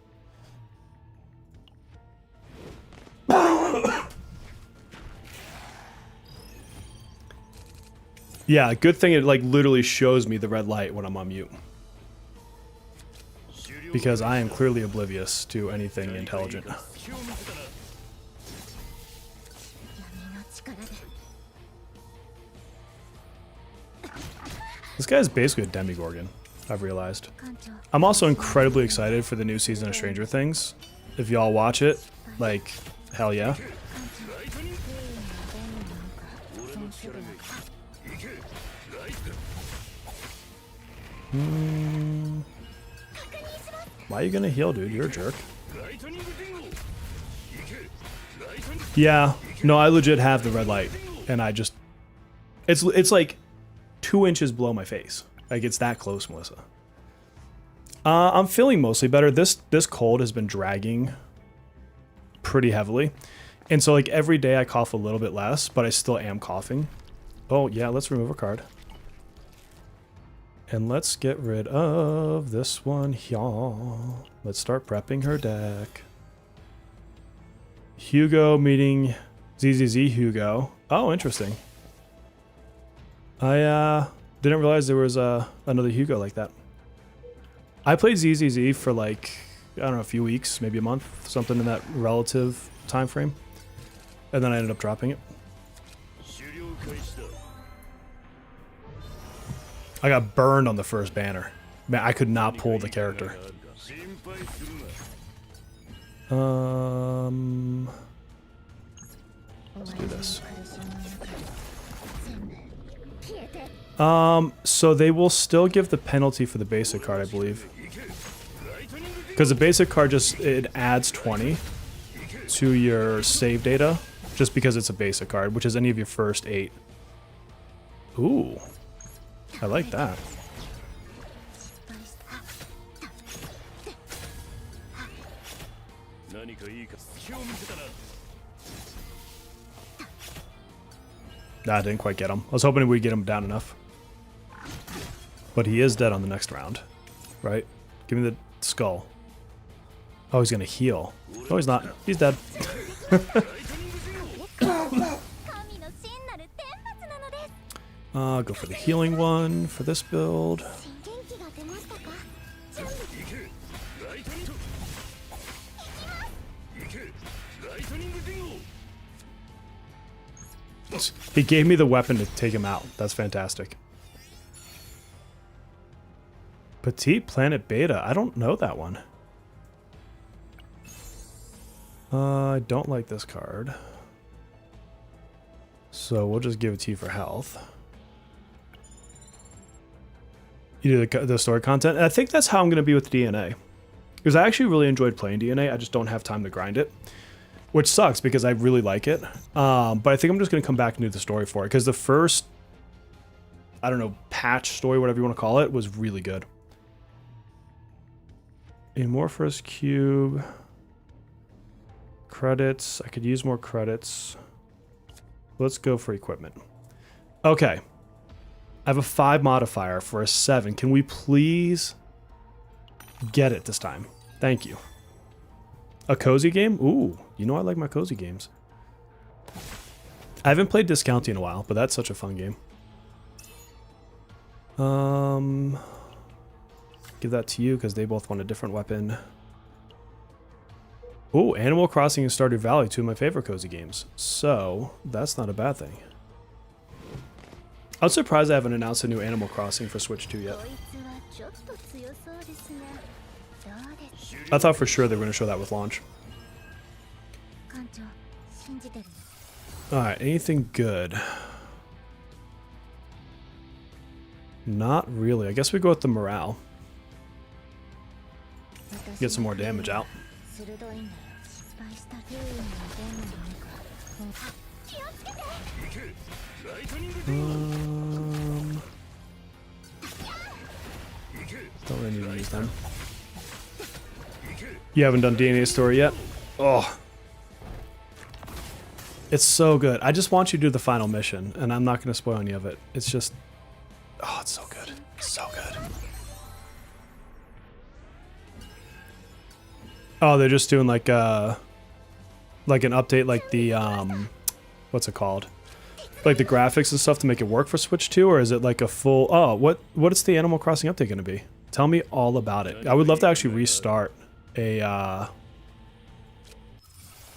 Speaker 1: Yeah, good thing it like literally shows me the red light when I'm on mute. Because I am clearly oblivious to anything intelligent. This guy is basically a demigorgon, I've realized. I'm also incredibly excited for the new season of Stranger Things. If y'all watch it, like, hell yeah. Why are you gonna heal, dude? You're a jerk. Yeah, no, I legit have the red light, and I just... It's like 2 inches below my face. Like, it's that close, Melissa. I'm feeling mostly better. This cold has been dragging pretty heavily. And so, like, every day I cough a little bit less, but I still am coughing. Oh, yeah, let's remove a card. And let's get rid of this one here. Let's start prepping her deck. Hugo meeting ZZZ Hugo. Oh, interesting. I didn't realize there was another Hugo like that. I played ZZZ for like, I don't know, a few weeks, maybe a month, something in that relative time frame. And then I ended up dropping it. I got burned on the first banner. Man, I could not pull the character. Let's do this. So they will still give the penalty for the basic card, I believe. Because the basic card just, it adds 20 to your save data, just because it's a basic card, which is any of your first 8. Ooh. I like that. Nah, I didn't quite get him. I was hoping we'd get him down enough. But he is dead on the next round. Right? Give me the skull. Oh, he's gonna heal. No, he's not. He's dead. Go for the healing one for this build. He gave me the weapon to take him out. That's fantastic. Petite Planet Beta. I don't know that one. I don't like this card. So we'll just give it to you for health. You do the story content. And I think that's how I'm going to be with DNA. Because I actually really enjoyed playing DNA. I just don't have time to grind it. Which sucks because I really like it. But I think I'm just going to come back and do the story for it. Because the first, I don't know, patch story, whatever you want to call it, was really good. Amorphous Cube. Credits. I could use more credits. Let's go for equipment. Okay. I have a 5 modifier for a 7. Can we please get it this time? Thank you. A cozy game? Ooh, you know I like my cozy games. I haven't played Discounty in a while, but that's such a fun game. Give that to you because they both want a different weapon. Ooh, Animal Crossing and Stardew Valley, 2 of my favorite cozy games. So, that's not a bad thing. I'm surprised I haven't announced a new Animal Crossing for Switch 2 yet. I thought for sure they were going to show that with launch. Alright, anything good? Not really. I guess we go with the morale. Get some more damage out. Don't really need to use them. You haven't done DNA Story yet? Oh. It's so good. I just want you to do the final mission, and I'm not going to spoil any of it. It's just... Oh, it's so good. So good. Oh, they're just doing like an update, like the, what's it called? Like the graphics and stuff to make it work for Switch 2, or is it like a full... Oh, what is the Animal Crossing update going to be? Tell me all about it. I would love to actually restart a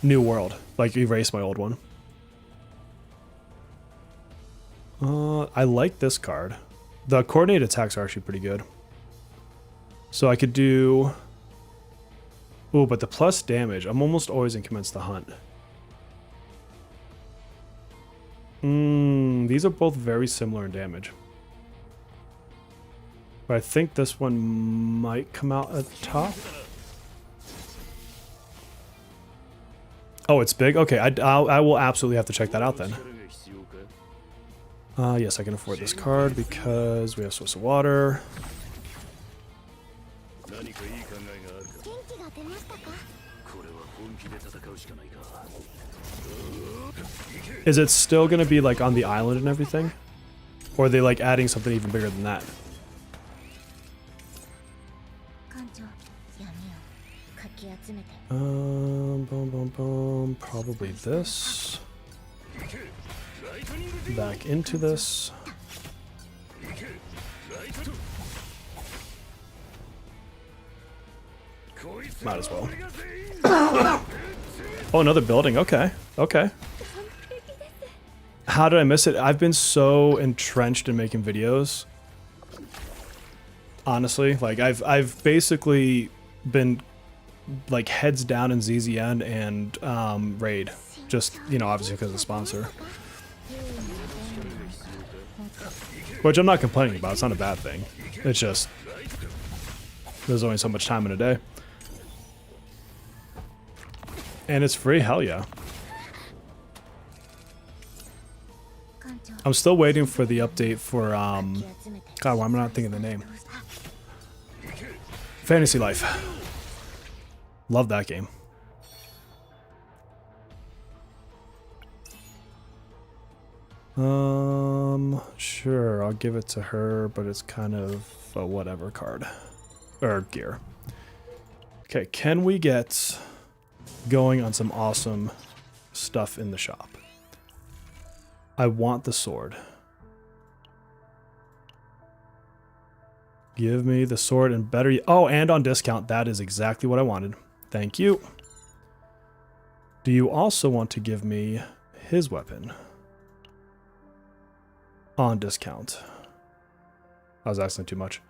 Speaker 1: new world. Like erase my old one. I like this card. The coordinated attacks are actually pretty good. So I could do... Ooh, but the plus damage. I'm almost always in Commence the Hunt. These are both very similar in damage. But I think this one might come out at the top. Oh, it's big? Okay, I will absolutely have to check that out then. Yes, I can afford this card because we have source of water. Is it still going to be like on the island and everything? Or are they like adding something even bigger than that? Boom, boom, boom. Probably this. Back into this. Might as well. Oh, another building. Okay. Okay. How did I miss it? I've been so entrenched in making videos. Honestly, like I've basically been like heads down in ZZN and Raid. Just, you know, obviously because of the sponsor. Which I'm not complaining about. It's not a bad thing. It's just there's only so much time in a day. And it's free, hell yeah. I'm still waiting for the update for, God, why am I not thinking the name? Fantasy Life. Love that game. Sure, I'll give it to her, but it's kind of a whatever card. Or gear. Okay, can we get going on some awesome stuff in the shop? I want the sword. Give me the sword and better... Oh, and on discount. That is exactly what I wanted. Thank you. Do you also want to give me his weapon? On discount. I was asking too much.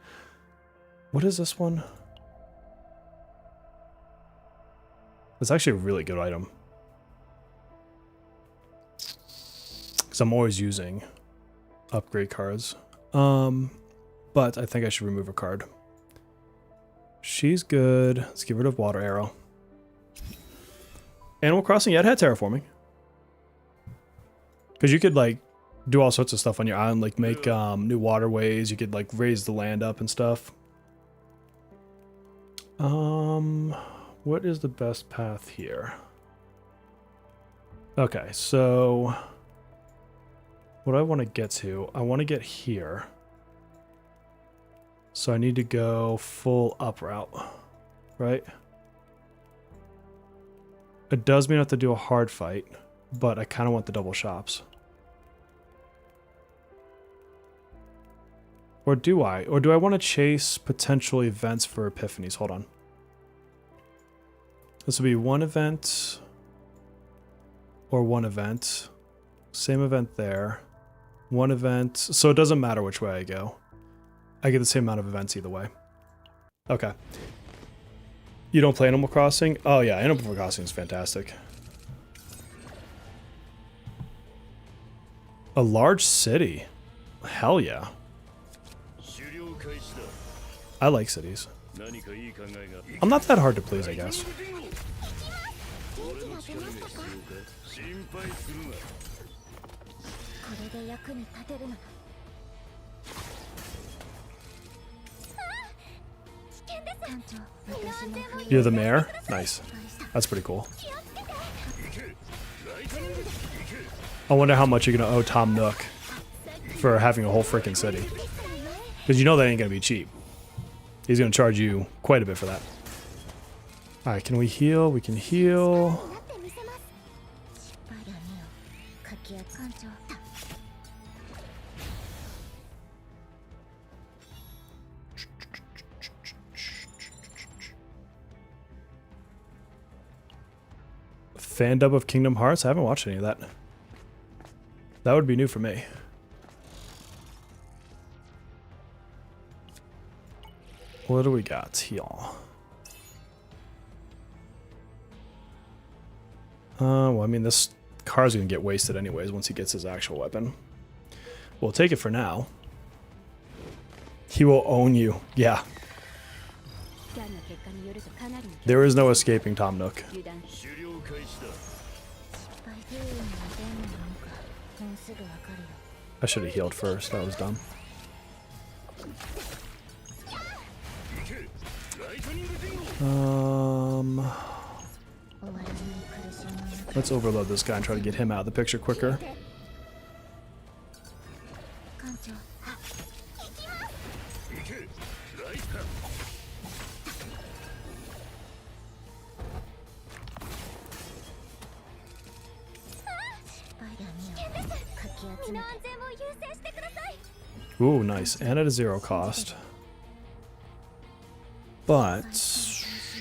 Speaker 1: What is this one? It's actually a really good item. Because I'm always using upgrade cards. But I think I should remove a card. She's good. Let's get rid of Water Arrow. Animal Crossing, yeah, it had terraforming. Because you could, like, do all sorts of stuff on your island, like make new waterways. You could, like, raise the land up and stuff. What is the best path here? Okay, so what I want to get to, I want to get here. So I need to go full up route, right? It does mean I have to do a hard fight, but I kind of want the double shops. Or do I? Or do I want to chase potential events for epiphanies? Hold on. This will be one event or one event. Same event there. One event. So it doesn't matter which way I go. I get the same amount of events either way. Okay. You don't play Animal Crossing? Oh yeah, Animal Crossing is fantastic. A large city. Hell yeah. I like cities. I'm not that hard to please, I guess. You're the mayor? Nice. That's pretty cool. I wonder how much you're gonna owe Tom Nook for having a whole freaking city. Because you know that ain't gonna be cheap. He's gonna charge you quite a bit for that. Alright, can we heal? We can heal. Fan dub of Kingdom Hearts? I haven't watched any of that. That would be new for me. What do we got here? Well, I mean, this car's gonna get wasted anyways once he gets his actual weapon. We'll take it for now. He will own you. Yeah. There is no escaping Tom Nook. I should have healed first. That was dumb. Let's overload this guy and try to get him out of the picture quicker. Ooh, nice. And at a 0 cost. But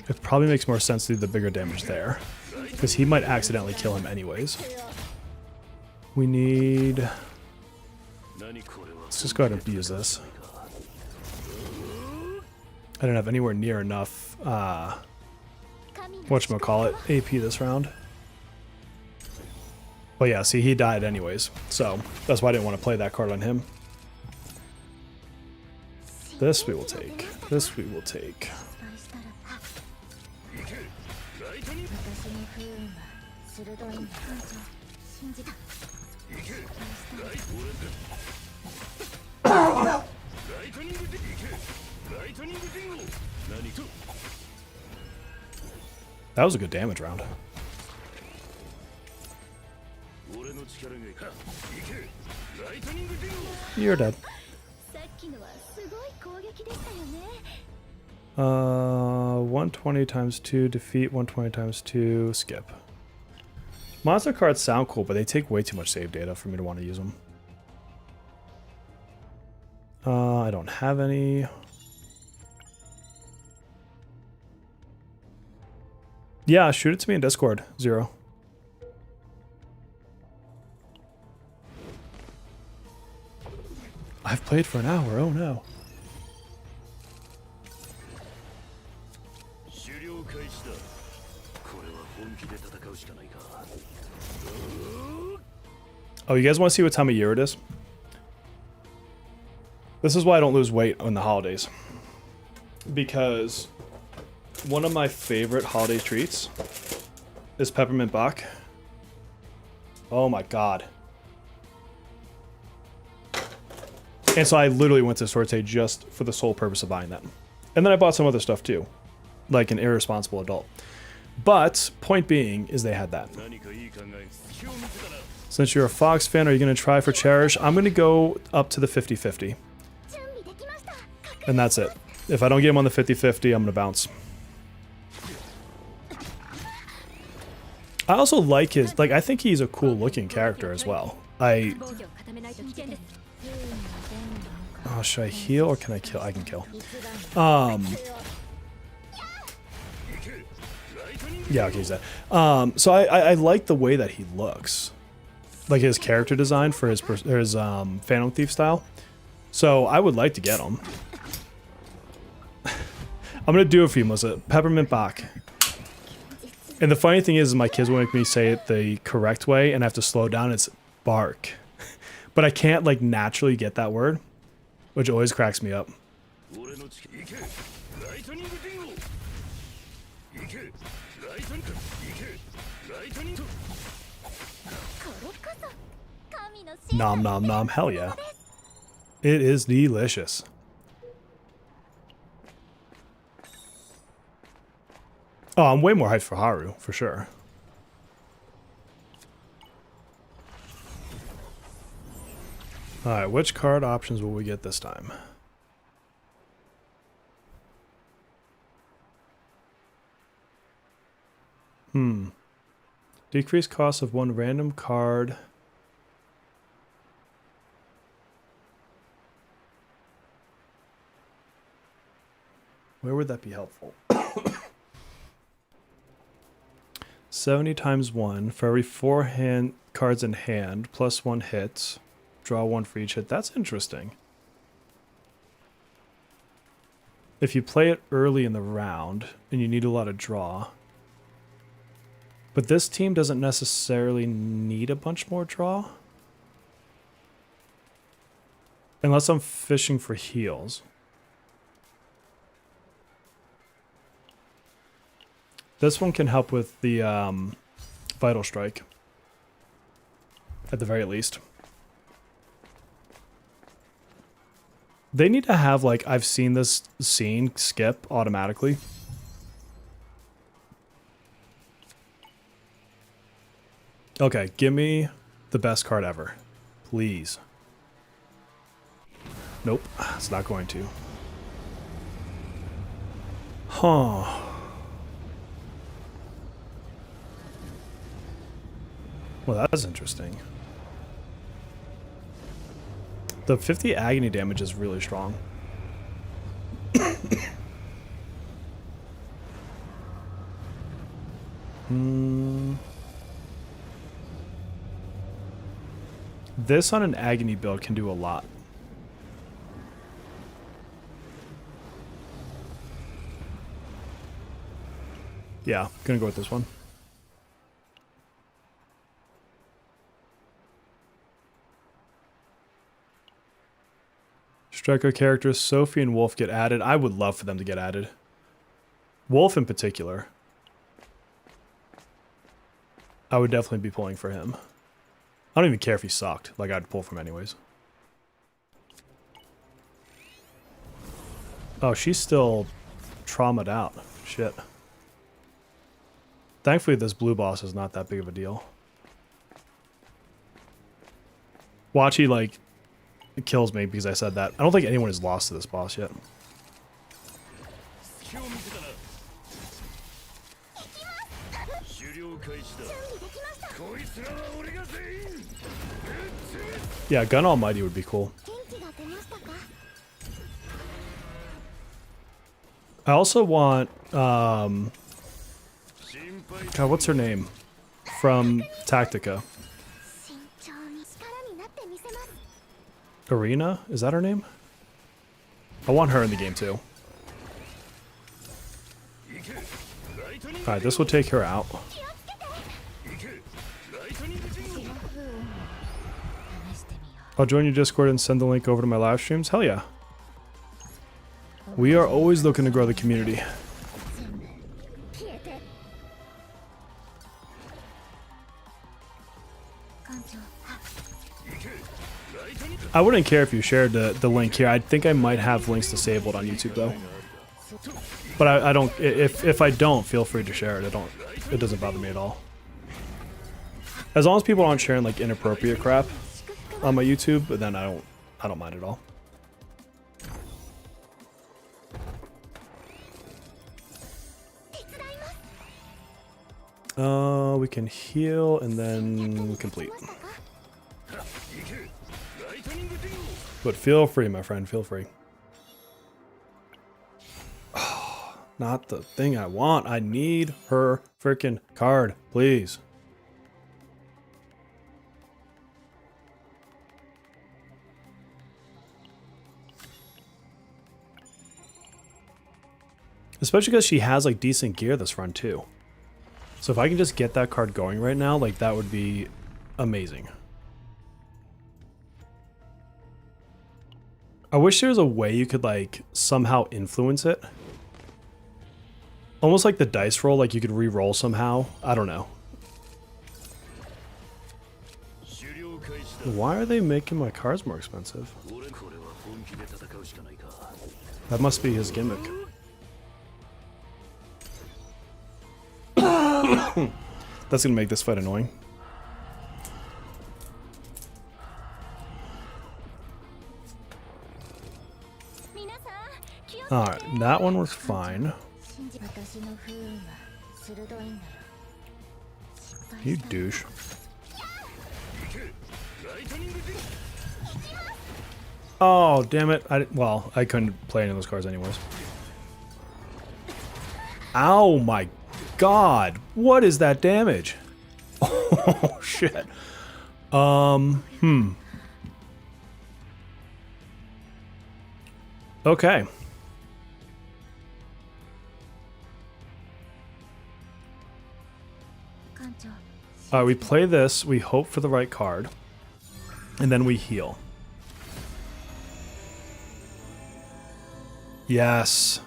Speaker 1: it probably makes more sense to do the bigger damage there. Because he might accidentally kill him anyways. We need... Let's just go ahead and use this. I don't have anywhere near enough, whatchamacallit, AP this round. But yeah, see, he died anyways. So, that's why I didn't want to play that card on him. This we will take. This we will take. That was a good damage round. You're dead. 120 times 2, defeat, 120 times 2, skip. Monster cards sound cool, but they take way too much save data for me to want to use them. I don't have any. Yeah, shoot it to me in Discord, 0. I've played for an hour, oh no. Oh, you guys want to see what time of year it is? This is why I don't lose weight on the holidays. Because one of my favorite holiday treats is peppermint Bach. Oh my god. And so I literally went to Sorte just for the sole purpose of buying that. And then I bought some other stuff too. Like an irresponsible adult. But, point being, is they had that. Since you're a Fox fan, are you going to try for Cherish? I'm going to go up to the 50-50. And that's it. If I don't get him on the 50-50, I'm going to bounce. I also like his... Like, I think he's a cool looking character as well. Oh, should I heal or can I kill? I can kill. Yeah, okay, he's dead. So I like the way that he looks. like his character design for his Phantom Thief style. So I would like to get him. I'm gonna do it for you, Melissa. Peppermint Bach. And the funny thing is my kids will make me say it the correct way and I have to slow down. It's bark. But I can't like naturally get that word, which always cracks me up. Nom nom nom, hell yeah. It is delicious. Oh, I'm way more hyped for Haru, for sure. Alright, which card options will we get this time? Decrease cost of one random card. Where would that be helpful? 70 times 1 for every 4 cards in hand, plus 1 hit. Draw 1 for each hit. That's interesting. If you play it early in the round and you need a lot of draw. But this team doesn't necessarily need a bunch more draw. Unless I'm fishing for heals. This one can help with the Vital Strike. At the very least. They need to have, like, I've seen this scene skip automatically. Okay, give me the best card ever. Please. Nope, it's not going to. Huh. Well, that's interesting. The 50 agony damage is really strong. This on an agony build can do a lot. Yeah, gonna go with this one. Striker characters Sophie and Wolf get added. I would love for them to get added. Wolf in particular. I would definitely be pulling for him. I don't even care if he sucked. Like, I'd pull from anyways. Oh, she's still traumatized out. Shit. Thankfully, this blue boss is not that big of a deal. Wachi, like, it kills me because I said that. I don't think anyone has lost to this boss yet. Yeah, Gun Almighty would be cool. I also want, God, what's her name? From Tactica. Arena? Is that her name? I want her in the game too. Alright, this will take her out. I'll join your Discord and send the link over to my live streams. Hell yeah. We are always looking to grow the community. I wouldn't care if you shared the link here. I think I might have links disabled on YouTube though. But I don't, if I don't, feel free to share it. It doesn't bother me at all. As long as people aren't sharing like inappropriate crap on my YouTube, then I don't mind at all. We can heal and then complete. But feel free, my friend, feel free. Oh, not the thing I want. I need her freaking card, please. Especially because she has like decent gear this run too. So if I can just get that card going right now, like that would be amazing. I wish there was a way you could like somehow influence it. Almost like the dice roll, like you could re-roll somehow. I don't know. Why are they making my cards more expensive? That must be his gimmick. That's gonna make this fight annoying. Alright, that one was fine. You douche. Oh, damn it. Well, I couldn't play any of those cards anyways. Ow, my God. What is that damage? Oh, shit. Okay. We play this, we hope for the right card, and then we heal. Yes.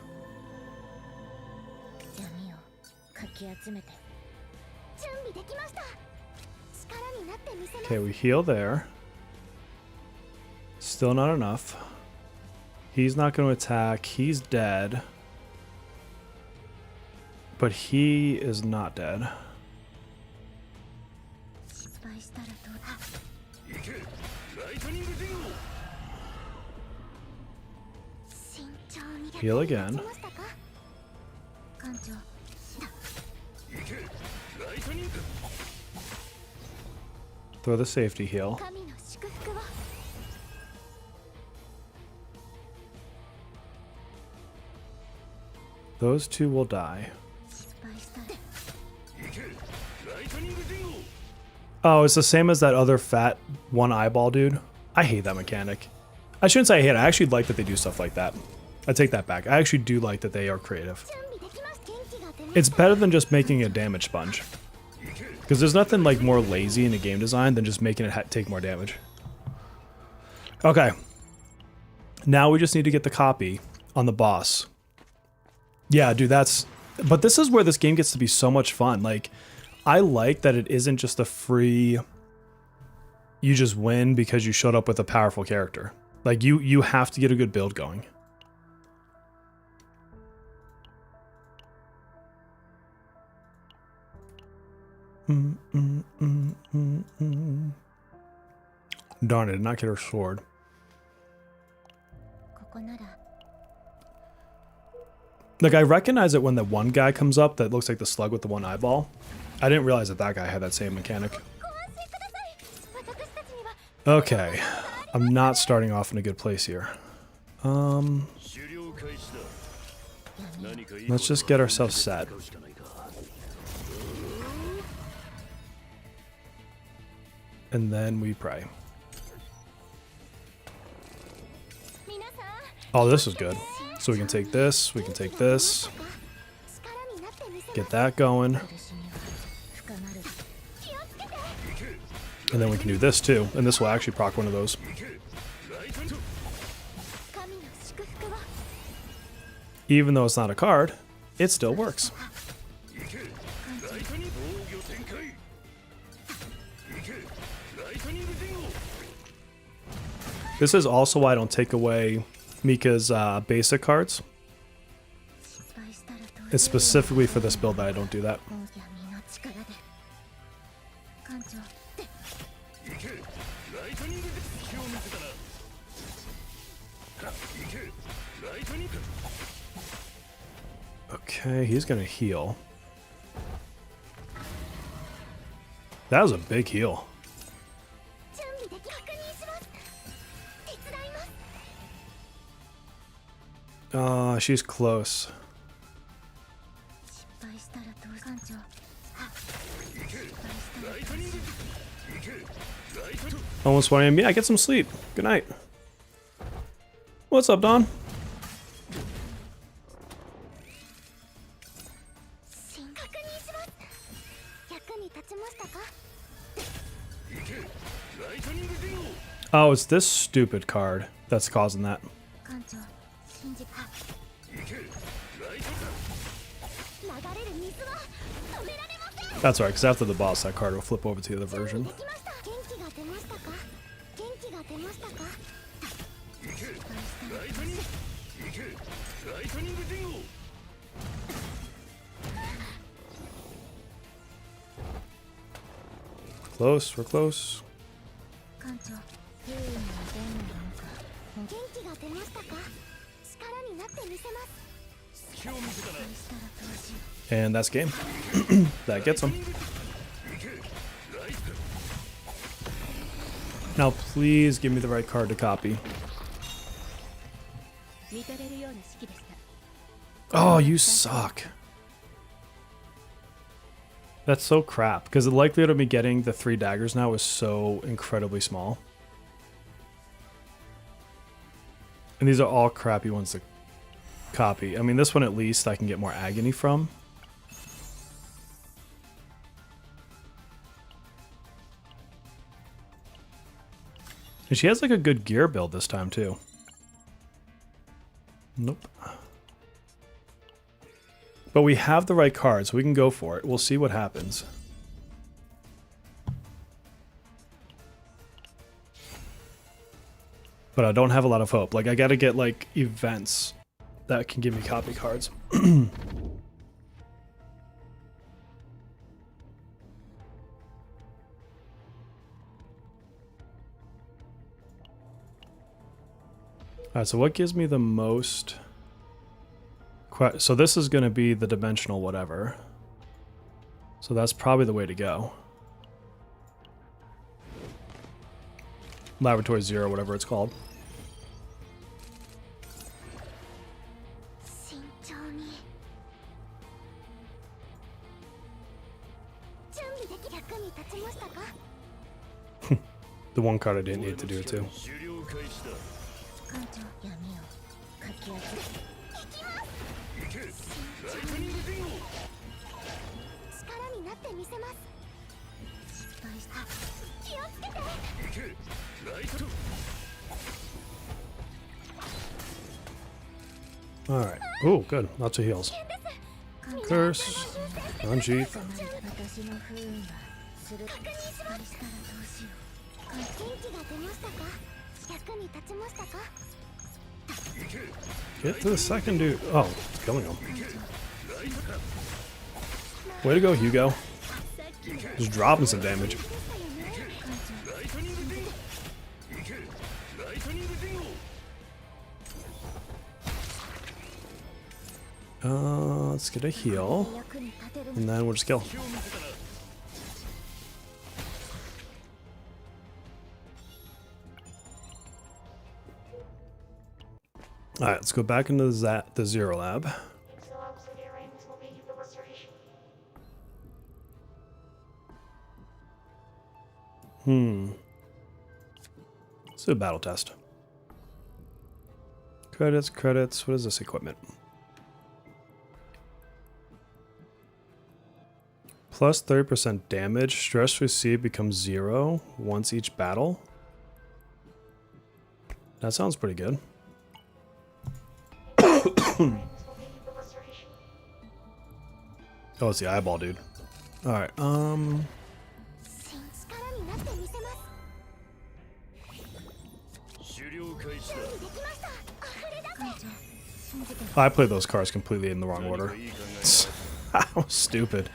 Speaker 1: Okay, we heal there. Still not enough. He's not going to attack. He's dead. But he is not dead. Heal again. Throw the safety heal. Those two will die. Oh, it's the same as that other fat one eyeball dude. I hate that mechanic. I shouldn't say I hate it. I actually like that they do stuff like that. I take that back. I actually do like that they are creative. It's better than just making a damage sponge. Because there's nothing like more lazy in a game design than just making it take more damage. Okay. Now we just need to get the copy on the boss. Yeah, dude, that's... But this is where this game gets to be so much fun. Like, I like that it isn't just a free... You just win because you showed up with a powerful character. Like, you have to get a good build going. Darn it, did not get her sword. Like, I recognize it when the one guy comes up that looks like the slug with the one eyeball. I didn't realize that that guy had that same mechanic. Okay, I'm not starting off in a good place here. Let's just get ourselves set. And then we pray. Oh, this is good. So we can take this, we can take this. Get that going. And then we can do this too. And this will actually proc one of those. Even though it's not a card, it still works. This is also why I don't take away Mika's basic cards. It's specifically for this build that I don't do that. Okay, he's gonna heal. That was a big heal. She's close. Almost 1 a.m. Yeah, get some sleep. Good night. What's up, Don? Oh, it's this stupid card that's causing that. That's right, because after the boss, that card will flip over to the other version. Close, we're close. And that's game. That gets him. Now please give me the right card to copy. Oh, you suck. That's so crap, because the likelihood of me getting the 3 daggers now is so incredibly small. And these are all crappy ones to copy. I mean, this one at least I can get more agony from. And she has like a good gear build this time too. Nope. But we have the right card, so we can go for it. We'll see what happens. But I don't have a lot of hope. Like, I gotta get, like, events that can give me copy cards. Alright, so what gives me the most... So this is going to be the dimensional whatever. So that's probably the way to go. Laboratory 0, whatever it's called. The one card I didn't need to do it too. Alright. Oh, good. Lots of heals. Curse. Unsheath. Get to the second dude. Oh, it's killing him. Way to go, Hugo. Just dropping some damage. Let's get a heal. And then we'll just kill. Alright, let's go back into the Zero Lab. Let's do a battle test. Credits, credits. What is this equipment? Plus 30% damage. Stress received becomes 0 once each battle. That sounds pretty good. Oh, it's the eyeball, dude. Alright, I played those cards completely in the wrong order. How stupid.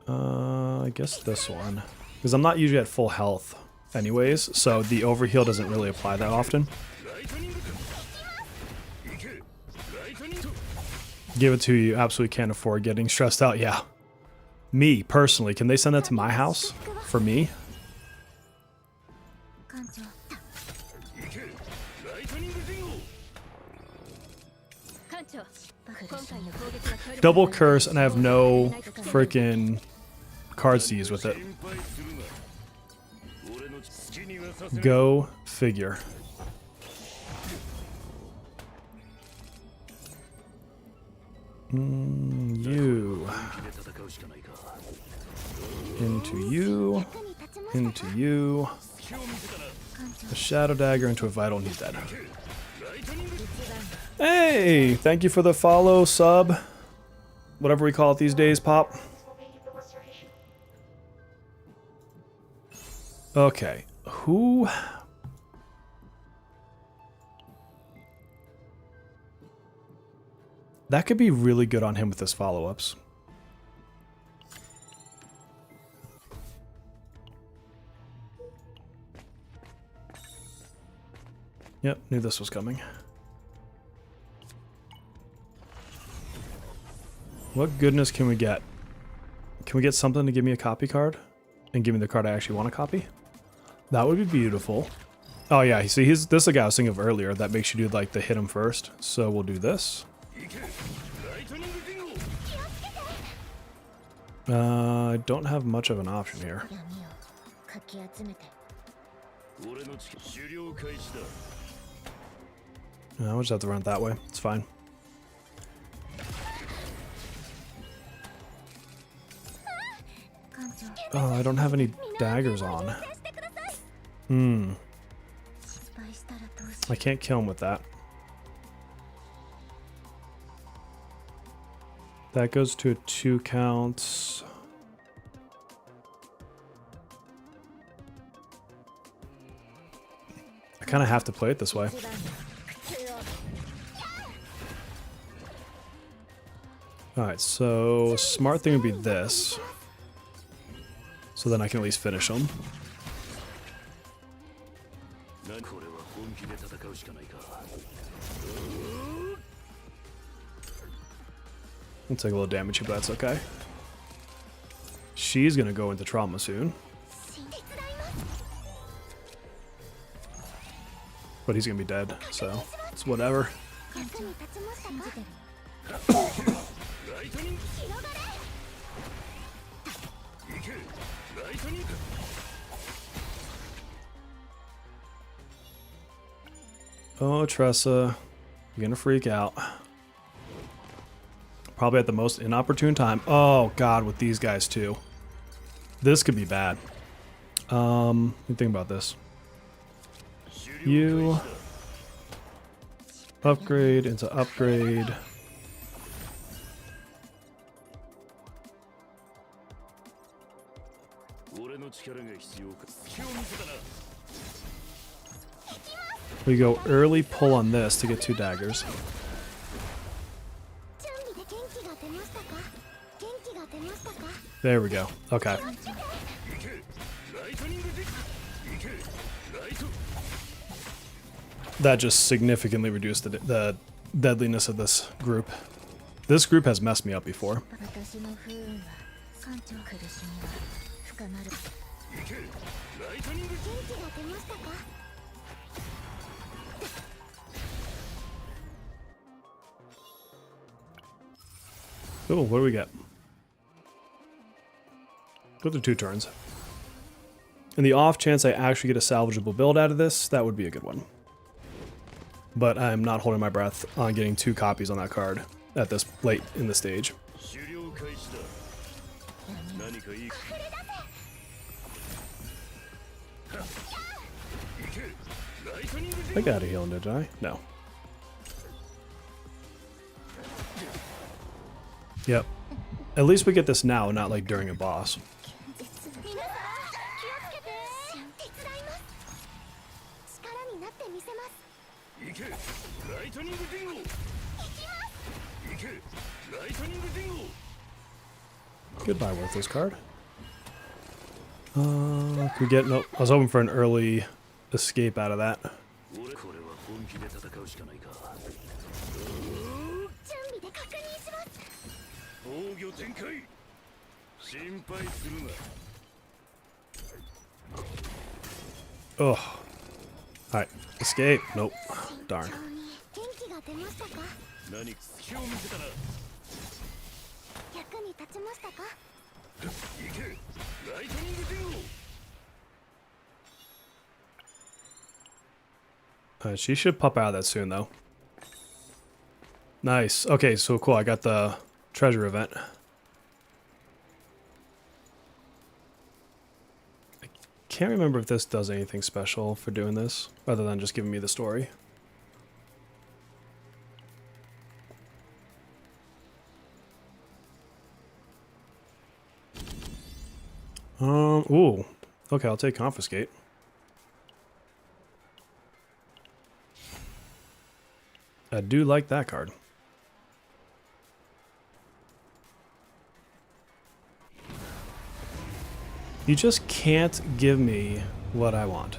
Speaker 1: I guess this one. Because I'm not usually at full health anyways, so the overheal doesn't really apply that often. Give it to you, absolutely can't afford getting stressed out, yeah. Me, personally, can they send that to my house? For me? Double curse and I have no freaking cards to use with it. Go figure. You. Into you. Into you. A shadow dagger into a vital, and he's dead. Hey! Thank you for the follow, sub. Whatever we call it these days, Pop. Okay. Who... That could be really good on him with his follow-ups. Yep, knew this was coming. What goodness can we get? Can we get something to give me a copy card? And give me the card I actually want to copy? That would be beautiful. Oh yeah, see, this is the guy I was thinking of earlier that makes you do like the hit him first. So we'll do this. I don't have much of an option here. I'll just have to run it that way. It's fine. Oh, I don't have any daggers on. I can't kill him with that. That goes to a 2 count. I kind of have to play it this way. Alright, so smart thing would be this. So then I can at least finish him. I'll take a little damage here, but that's okay. She's gonna go into trauma soon. But he's gonna be dead, so it's whatever. Oh, Tressa, you're gonna freak out. Probably at the most inopportune time. Oh god, with these guys too. This could be bad. Let me think about this. You upgrade into upgrade. We go early pull on this to get 2 daggers. There we go. Okay. That just significantly reduced the deadliness of this group. This group has messed me up before. Oh, what do we get? Go through 2 turns. In the off chance I actually get a salvageable build out of this, that would be a good one. But I'm not holding my breath on getting 2 copies on that card at this late in the stage. I got a heal, did I? No. Yep. At least we get this now, not like during a boss. Goodbye, worthless card. Can we get... Nope. I was hoping for an early escape out of that. Ugh. Alright. Escape. Nope. Darn. She should pop out of that soon, though. Nice. Okay, so cool. I got the treasure event. I can't remember if this does anything special for doing this, other than just giving me the story. Ooh. Okay, I'll take confiscate. I do like that card. You just can't give me what I want.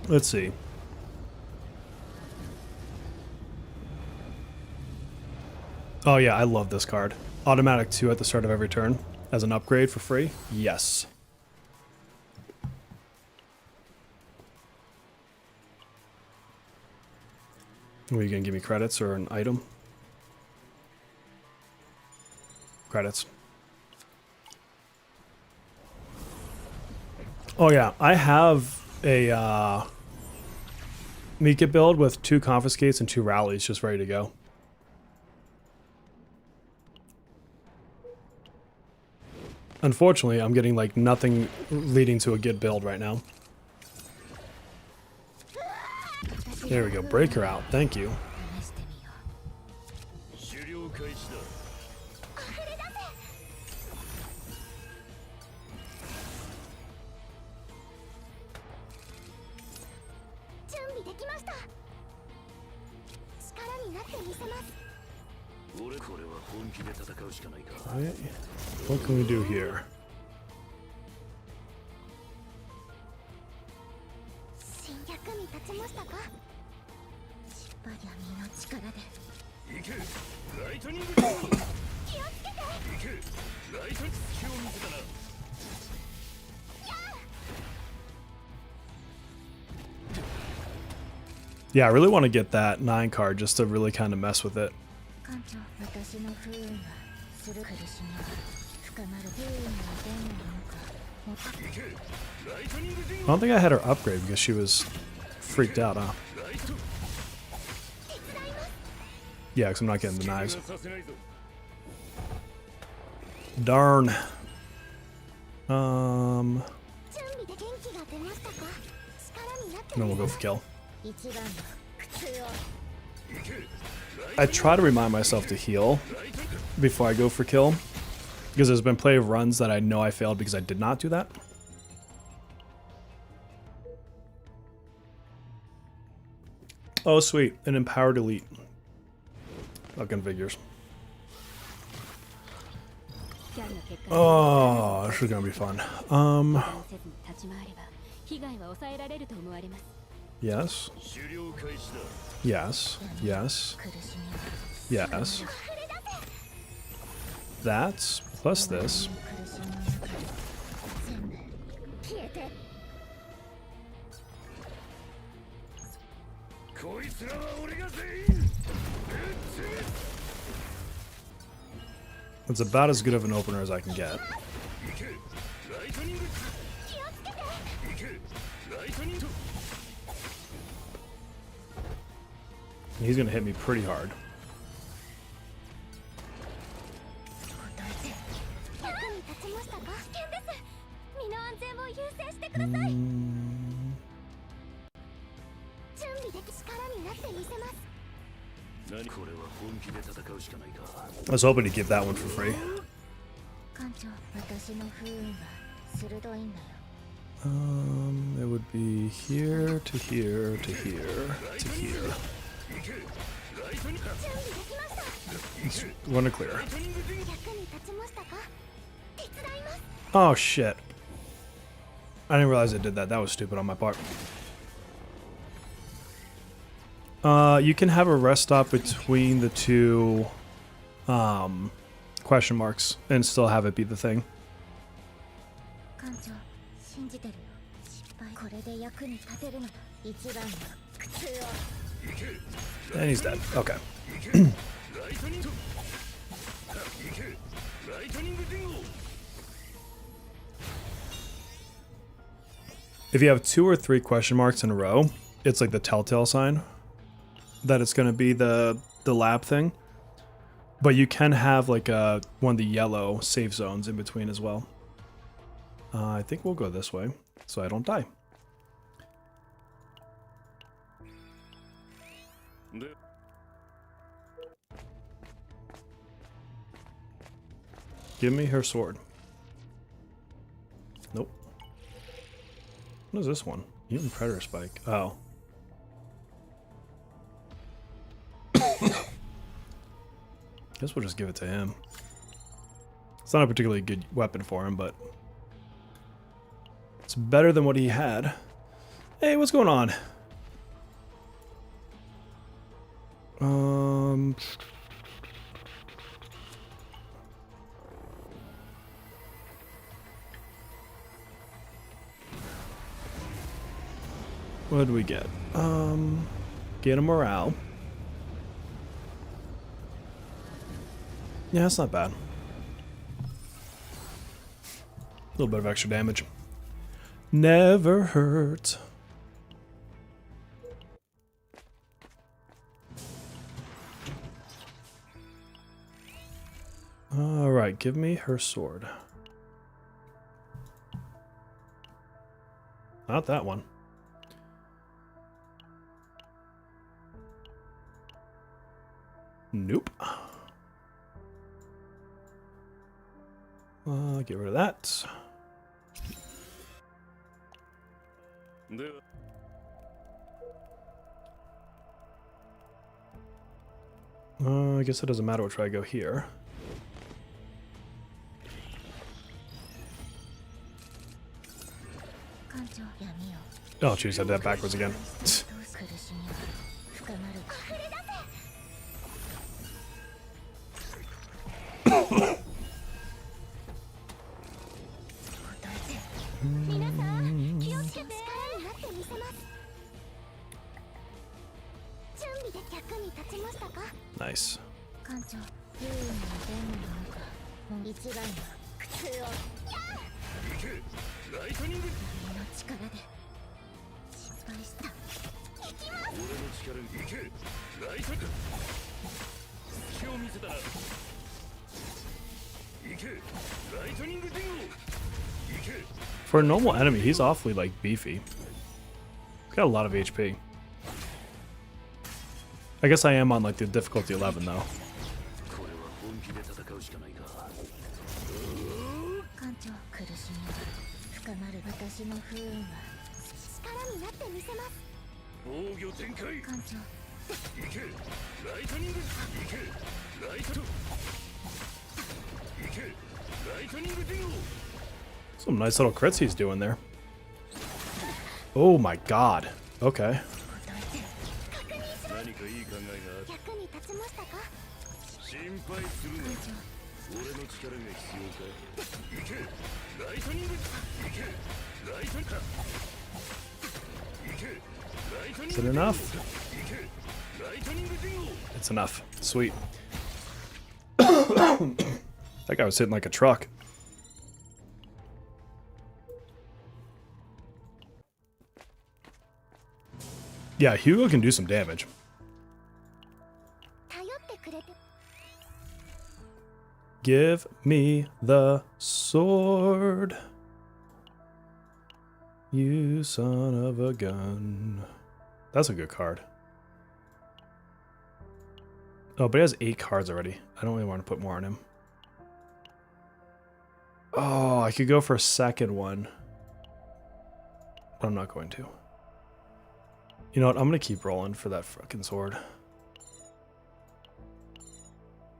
Speaker 1: Let's see. Oh yeah, I love this card. Automatic 2 at the start of every turn as an upgrade for free. Yes. Are you gonna give me credits or an item? Credits. Oh yeah, I have a Mika build with 2 confiscates and 2 rallies just ready to go. Unfortunately, I'm getting like nothing leading to a good build right now. There we go, break her out, thank you. Right. What can we do here? Yeah, I really want to get that 9 card just to really kind of mess with it. I don't think I had her upgrade because she was freaked out, huh? Yeah, because I'm not getting the knives. Darn. And then we'll go for kill. I try to remind myself to heal before I go for kill, because there's been plenty of runs that I know I failed because I did not do that. Oh sweet, an empowered elite. Fucking figures. Oh, this is gonna be fun. Yes. Yes. Yes. Yes. That's plus this. It's about as good of an opener as I can get. He's gonna hit me pretty hard. I was hoping to give that one for free. It would be here to here to here to here. Want to clear. Oh shit. I didn't realize I did that. That was stupid on my part. You can have a rest stop between the 2 question marks and still have it be the thing. And he's dead. Okay. If you have 2 or 3 question marks in a row, it's like the telltale sign that it's going to be the lab thing. But you can have like one of the yellow safe zones in between as well. I think we'll go this way so I don't die. Give me her sword. Nope. What is this one? Mutant Predator Spike. Oh. Guess we'll just give it to him. It's not a particularly good weapon for him, but it's better than what he had. Hey, what's going on? What did we get? Get a morale. Yeah, that's not bad. A little bit of extra damage. Never hurt. Alright, give me her sword. Not that one. Nope. Get rid of that. I guess it doesn't matter which way I go here. Oh jeez, I did that backwards again. Nice. For a normal enemy, he's awfully like beefy. Got a lot of HP. I guess I am on like the difficulty 11 though. Some nice little crits he's doing there. Oh my god. Okay. Is it enough? It's enough. Sweet. That guy was hitting like a truck. Yeah, Hugo can do some damage. Give me the sword, you son of a gun. That's a good card. Oh, but he has 8 cards already. I don't really want to put more on him. Oh, I could go for a second one. But I'm not going to. You know what? I'm going to keep rolling for that fucking sword.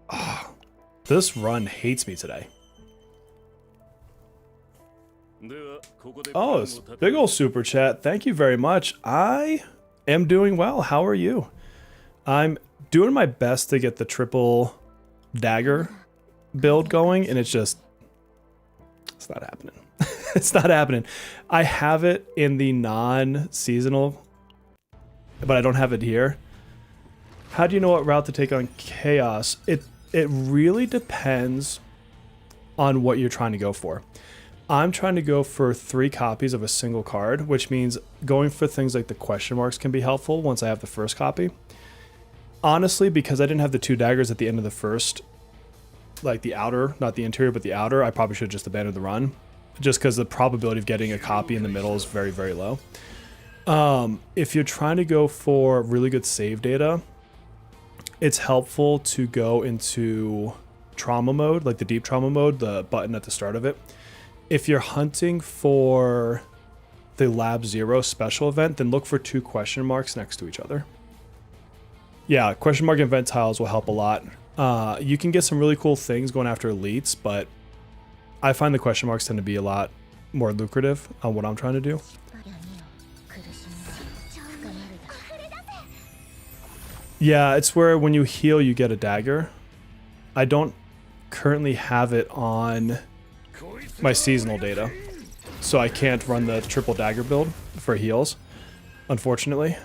Speaker 1: Oh, this run hates me today. Oh, it's big ol' super chat. Thank you very much. I am doing well. How are you? I'm doing my best to get the triple dagger build going, and it's not happening. It's not happening. I have it in the non-seasonal, but I don't have it here. How do you know what route to take on chaos? It really depends on what you're trying to go for. I'm trying to go for 3 copies of a single card, which means going for things like the question marks can be helpful once I have the first copy. Honestly, because I didn't have the 2 daggers at the end of the first, like the outer, not the interior, but the outer, I probably should have just abandoned the run. Just because the probability of getting a copy in the middle is very, very low. If you're trying to go for really good save data, it's helpful to go into trauma mode, like the deep trauma mode, the button at the start of it. If you're hunting for the Lab 0 special event, then look for 2 question marks next to each other. Yeah, question mark event tiles will help a lot. You can get some really cool things going after elites, but I find the question marks tend to be a lot more lucrative on what I'm trying to do. Yeah, it's where when you heal, you get a dagger. I don't currently have it on my seasonal data, so I can't run the triple dagger build for heals, unfortunately.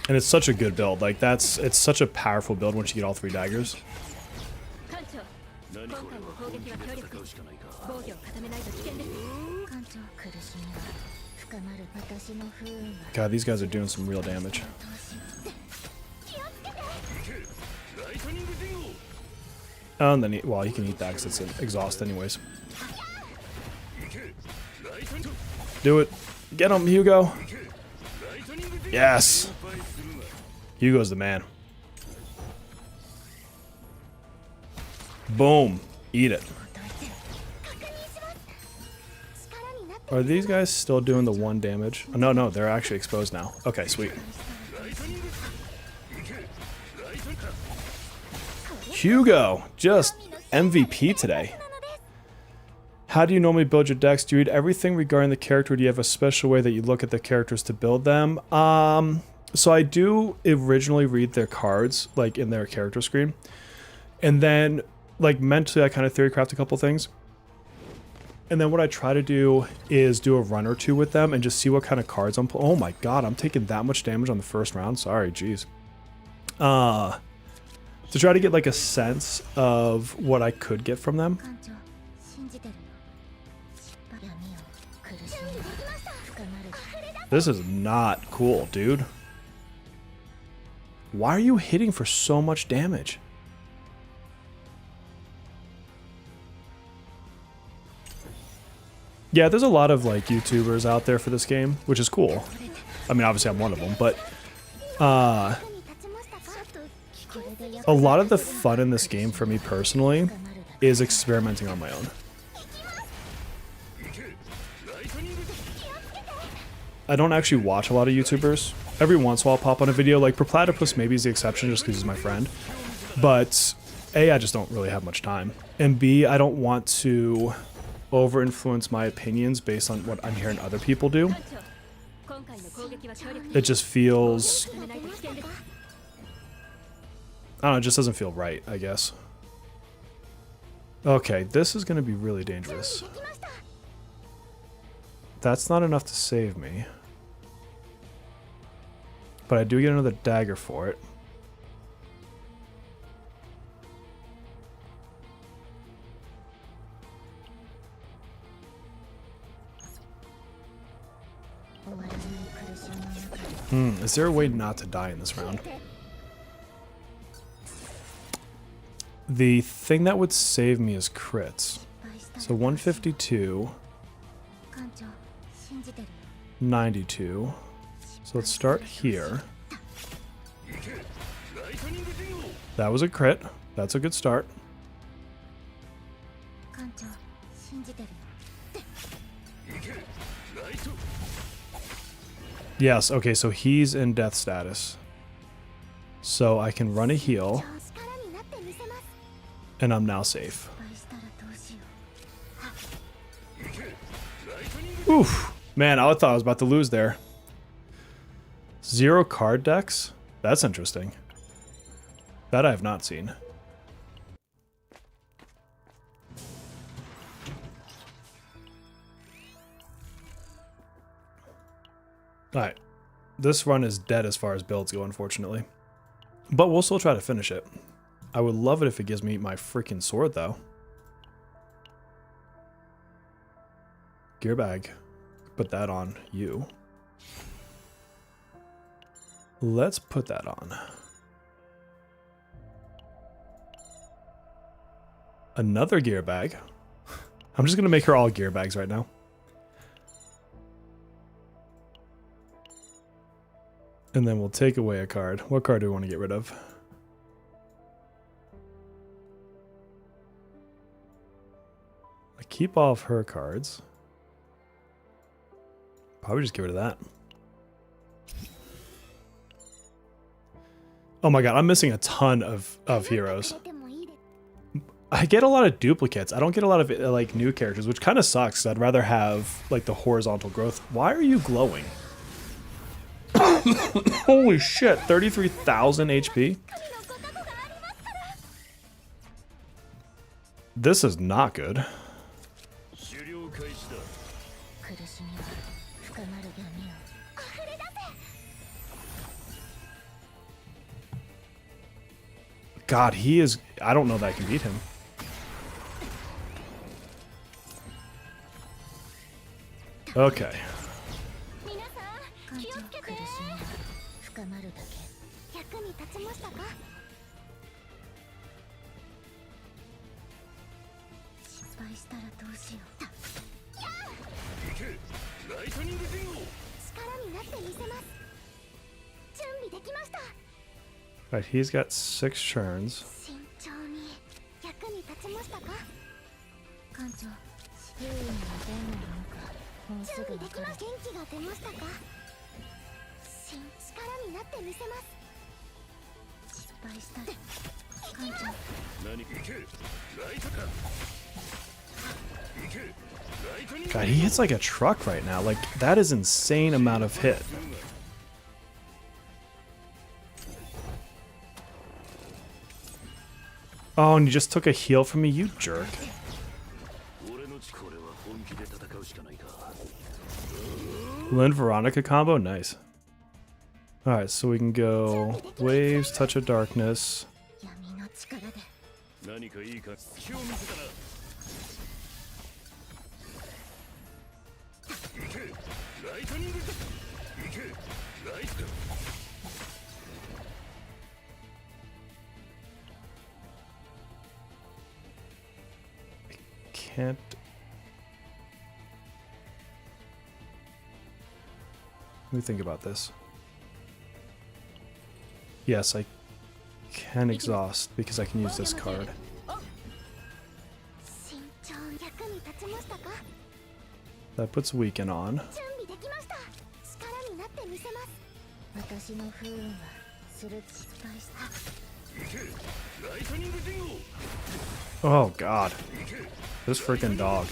Speaker 1: And it's such a good build. Like it's such a powerful build once you get all 3 daggers. God, these guys are doing some real damage. Oh, and then well, he can eat that because it's an exhaust anyways. Do it. Get him, Hugo. Yes. Hugo's the man. Boom. Eat it. Are these guys still doing the 1 damage? Oh, no, they're actually exposed now. Okay, sweet. Hugo, just MVP today. How do you normally build your decks? Do you read everything regarding the character? Or do you have a special way that you look at the characters to build them? So I do originally read their cards, like in their character screen. And then, like mentally, I kind of theory craft a couple things. And then what I try to do is do a run or 2 with them and just see what kind of cards I'm pulling. Oh my god, I'm taking that much damage on the first round. Sorry, jeez. To try to get like a sense of what I could get from them. This is not cool, dude. Why are you hitting for so much damage? Yeah, there's a lot of like YouTubers out there for this game, which is cool. I mean, obviously I'm one of them, but a lot of the fun in this game for me personally is experimenting on my own. I don't actually watch a lot of YouTubers. Every once in a while I'll pop on a video, like Perplatypus maybe is the exception just because he's my friend. But A, I just don't really have much time. And B, I don't want to over-influence my opinions based on what I'm hearing other people do. It just feels... I don't know, it just doesn't feel right, I guess. Okay, this is going to be really dangerous. That's not enough to save me. But I do get another dagger for it. Is there a way not to die in this round? The thing that would save me is crits. So 152. 92. So let's start here. That was a crit. That's a good start. Yes, okay, so he's in death status. So I can run a heal. And I'm now safe. Oof. Man, I thought I was about to lose there. 0 card decks? That's interesting. That I have not seen. Alright. This run is dead as far as builds go, unfortunately. But we'll still try to finish it. I would love it if it gives me my freaking sword, though. Gear bag. Put that on you. Let's put that on. Another gear bag. I'm just going to make her all gear bags right now. And then we'll take away a card. What card do we want to get rid of? I keep all of her cards. Probably just get rid of that. Oh my god, I'm missing a ton of heroes. I get a lot of duplicates. I don't get a lot of like new characters, which kind of sucks. I'd rather have like the horizontal growth. Why are you glowing? Holy shit, 33,000 HP. This is not good. God, he is... I don't know that I can beat him. Okay. Right, he's got 6 turns. God, he hits like a truck right now. Like, that is insane amount of hit. Oh, and you just took a heal from me, you jerk. Lynn Veronica combo? Nice. Alright, so we can go Waves, Touch of Darkness. Can't... Let me think about this. Yes, I can exhaust because I can use this card. That puts Weaken on. Oh god. This freaking dog.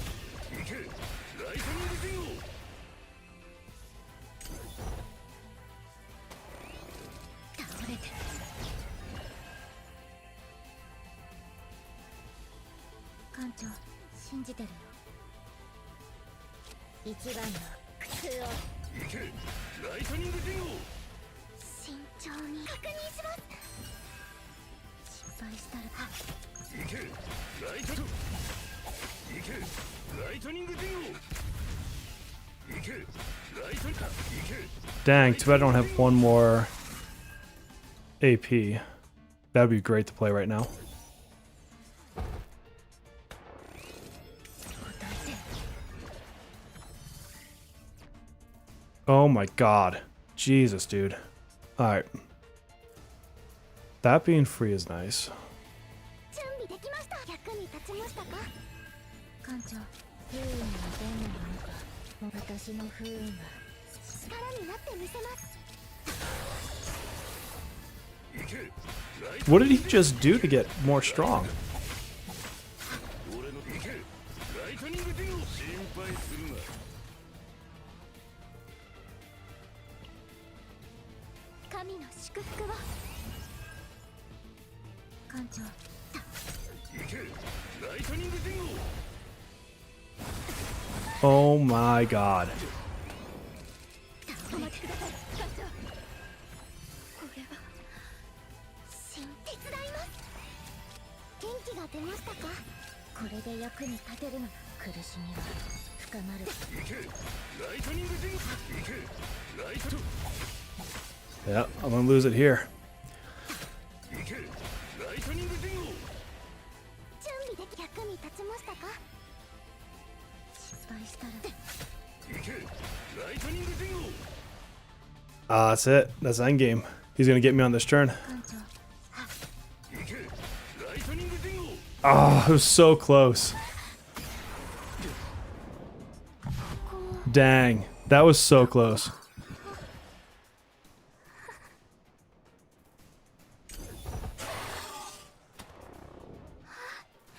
Speaker 1: Dang, too bad I don't have one more AP. That would be great to play right now. Oh my god. Jesus, dude. Alright. That being free is nice. What did he just do to get more strong? Oh my god. Yeah, I'm gonna lose it here. That's it. That's endgame. He's gonna get me on this turn. Oh, it was so close. Dang, that was so close.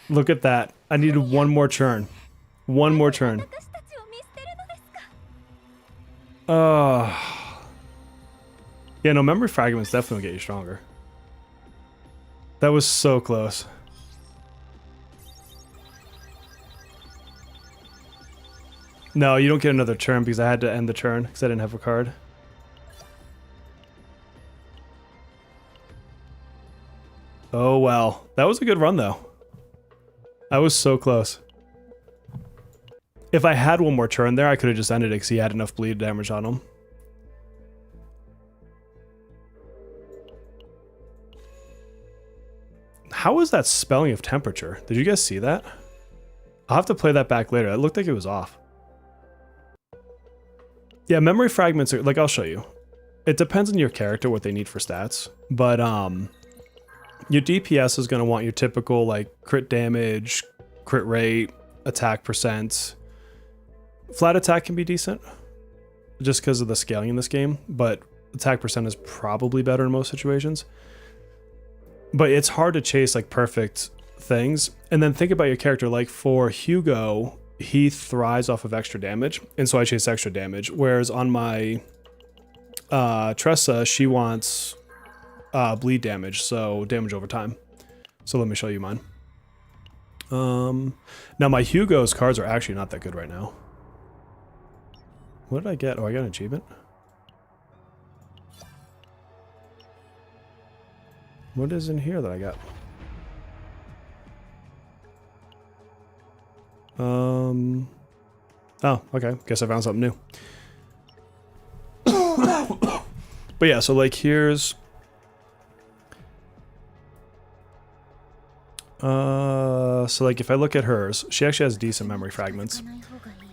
Speaker 1: Look at that. I needed one more turn. One more turn. Yeah, no, memory fragments definitely get you stronger. That was so close. No, you don't get another turn because I had to end the turn because I didn't have a card. Oh, well. That was a good run, though. I was so close. If I had one more turn there, I could have just ended it because he had enough bleed damage on him. How was that spelling of temperature? Did you guys see that? I'll have to play that back later. It looked like it was off. Yeah, memory fragments are, like, I'll show you. It depends on your character, what they need for stats. But, your DPS is going to want your typical, like, crit damage, crit rate, attack percent. Flat attack can be decent, just because of the scaling in this game, but attack percent is probably better in most situations. But it's hard to chase, like, perfect things. And then think about your character. Like, for Hugo, he thrives off of extra damage, and so I chase extra damage. Whereas on my Tressa, she wants bleed damage, so damage over time. So let me show you mine. Now my Hugo's cards are actually not that good right now. What did I get? Oh, I got an achievement. What is in here that I got? Oh, okay. Guess I found something new. But yeah, so like here's so like if I look at hers, she actually has decent memory fragments.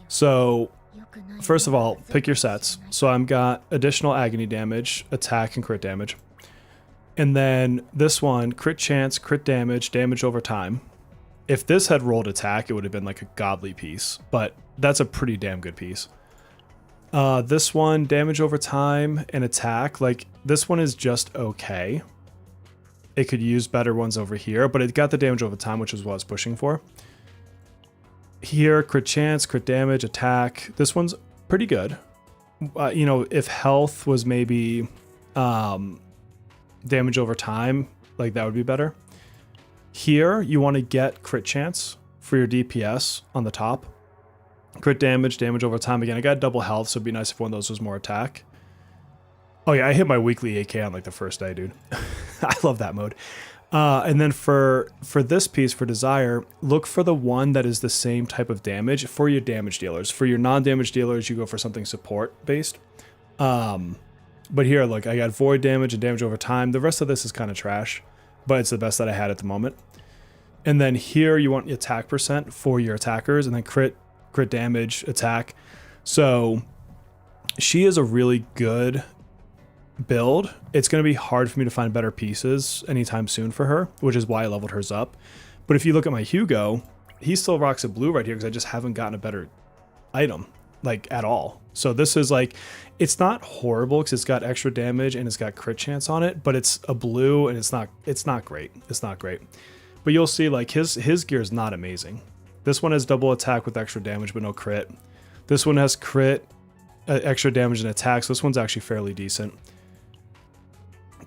Speaker 1: So first of all, pick your sets. So I've got additional agony damage, attack, and crit damage. And then this one, crit chance, crit damage, damage over time. If this had rolled attack, it would have been like a godly piece, but that's a pretty damn good piece. This one, damage over time and attack, like this one is just okay. It could use better ones over here, but it got the damage over time, which is what I was pushing for. Here, crit chance, crit damage, attack. This one's pretty good. You know, if health was maybe damage over time, like that would be better. Here, you want to get crit chance for your DPS on the top. Crit damage, damage over time. Again, I got double health, so it'd be nice if one of those was more attack. Oh yeah, I hit my weekly 8k on like the first day, dude. I love that mode. And then for this piece, for Desire, look for the one that is the same type of damage for your damage dealers. For your non-damage dealers, you go for something support-based. But here, look, I got void damage and damage over time. The rest of this is kind of trash, but it's the best that I had at the moment. And then here, you want your attack percent for your attackers, and then crit damage, attack. So she is a really good build. It's going to be hard for me to find better pieces anytime soon for her, which is why I leveled hers up. But if you look at my Hugo, he still rocks a blue right here because I just haven't gotten a better item, like, at all. So this is like, it's not horrible because it's got extra damage and it's got crit chance on it, but it's a blue and it's not great. It's not great. But you'll see, like, his gear is not amazing. This one has double attack with extra damage but no crit. This one has crit, extra damage and attack, so this one's actually fairly decent.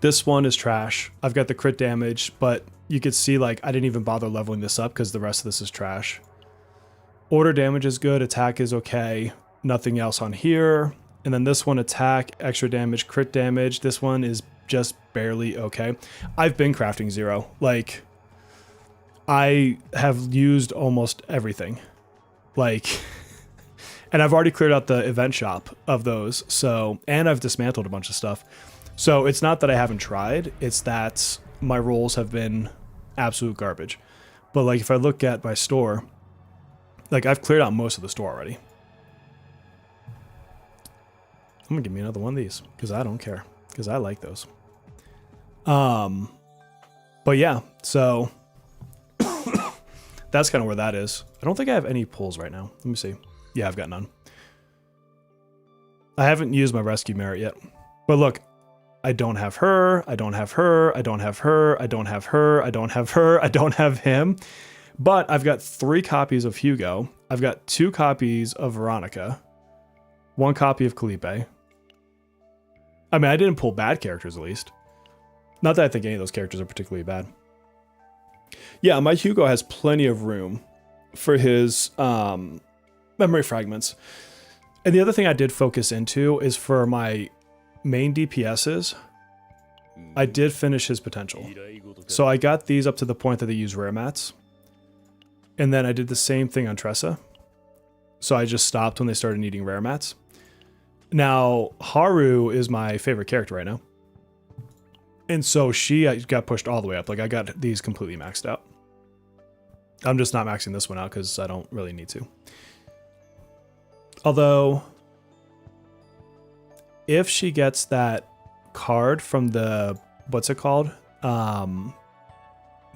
Speaker 1: This one is trash. I've got the crit damage, but you could see, like, I didn't even bother leveling this up because the rest of this is trash. Order damage is good, attack is okay, nothing else on here. And then this one, attack, extra damage, crit damage. This one is just barely okay. I've been crafting 0. Like, I have used almost everything. Like, and I've already cleared out the event shop of those. So, and I've dismantled a bunch of stuff. So it's not that I haven't tried. It's that my rolls have been absolute garbage. But like, if I look at my store, like I've cleared out most of the store already. I'm gonna give me another one of these because I don't care, because I like those. But yeah, so that's kind of where that is. I don't think I have any pulls right now. Let me see. Yeah, I've got none. I haven't used my rescue merit yet. But look, I don't have her, I don't have her, I don't have her, I don't have her, I don't have her, I don't have him. But I've got 3 copies of Hugo. I've got 2 copies of Veronica. 1 copy of Felipe. I mean, I didn't pull bad characters at least. Not that I think any of those characters are particularly bad. Yeah, my Hugo has plenty of room for his memory fragments. And the other thing I did focus into is for my main DPSs, I did finish his potential. So I got these up to the point that they use rare mats. And then I did the same thing on Tressa. So I just stopped when they started needing rare mats. Now, Haru is my favorite character right now. And so she got pushed all the way up. Like, I got these completely maxed out. I'm just not maxing this one out because I don't really need to. Although, if she gets that card from the, what's it called? The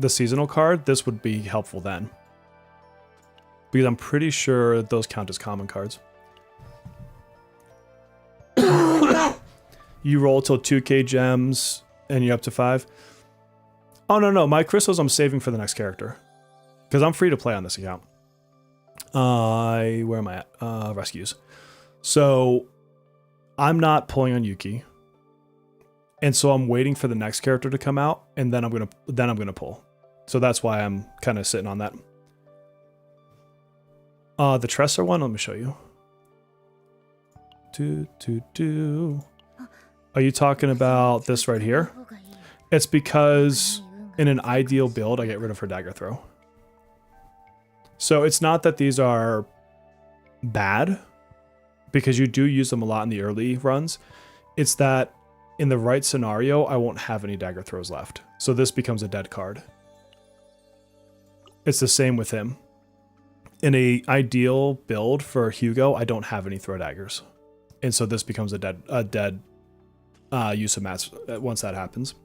Speaker 1: seasonal card, this would be helpful then. Because I'm pretty sure those count as common cards. You roll till 2k gems and you're up to 5. Oh, no. My crystals I'm saving for the next character. Because I'm free to play on this account. Where am I at? Rescues. So I'm not pulling on Yuki. And so I'm waiting for the next character to come out, and then I'm gonna pull. So that's why I'm kind of sitting on that. The Tressa one, let me show you. Are you talking about this right here? It's because in an ideal build, I get rid of her dagger throw. So it's not that these are bad, because you do use them a lot in the early runs. It's that in the right scenario, I won't have any dagger throws left. So this becomes a dead card. It's the same with him. In a ideal build for Hugo, I don't have any throw daggers. And so this becomes a dead use of mats once that happens.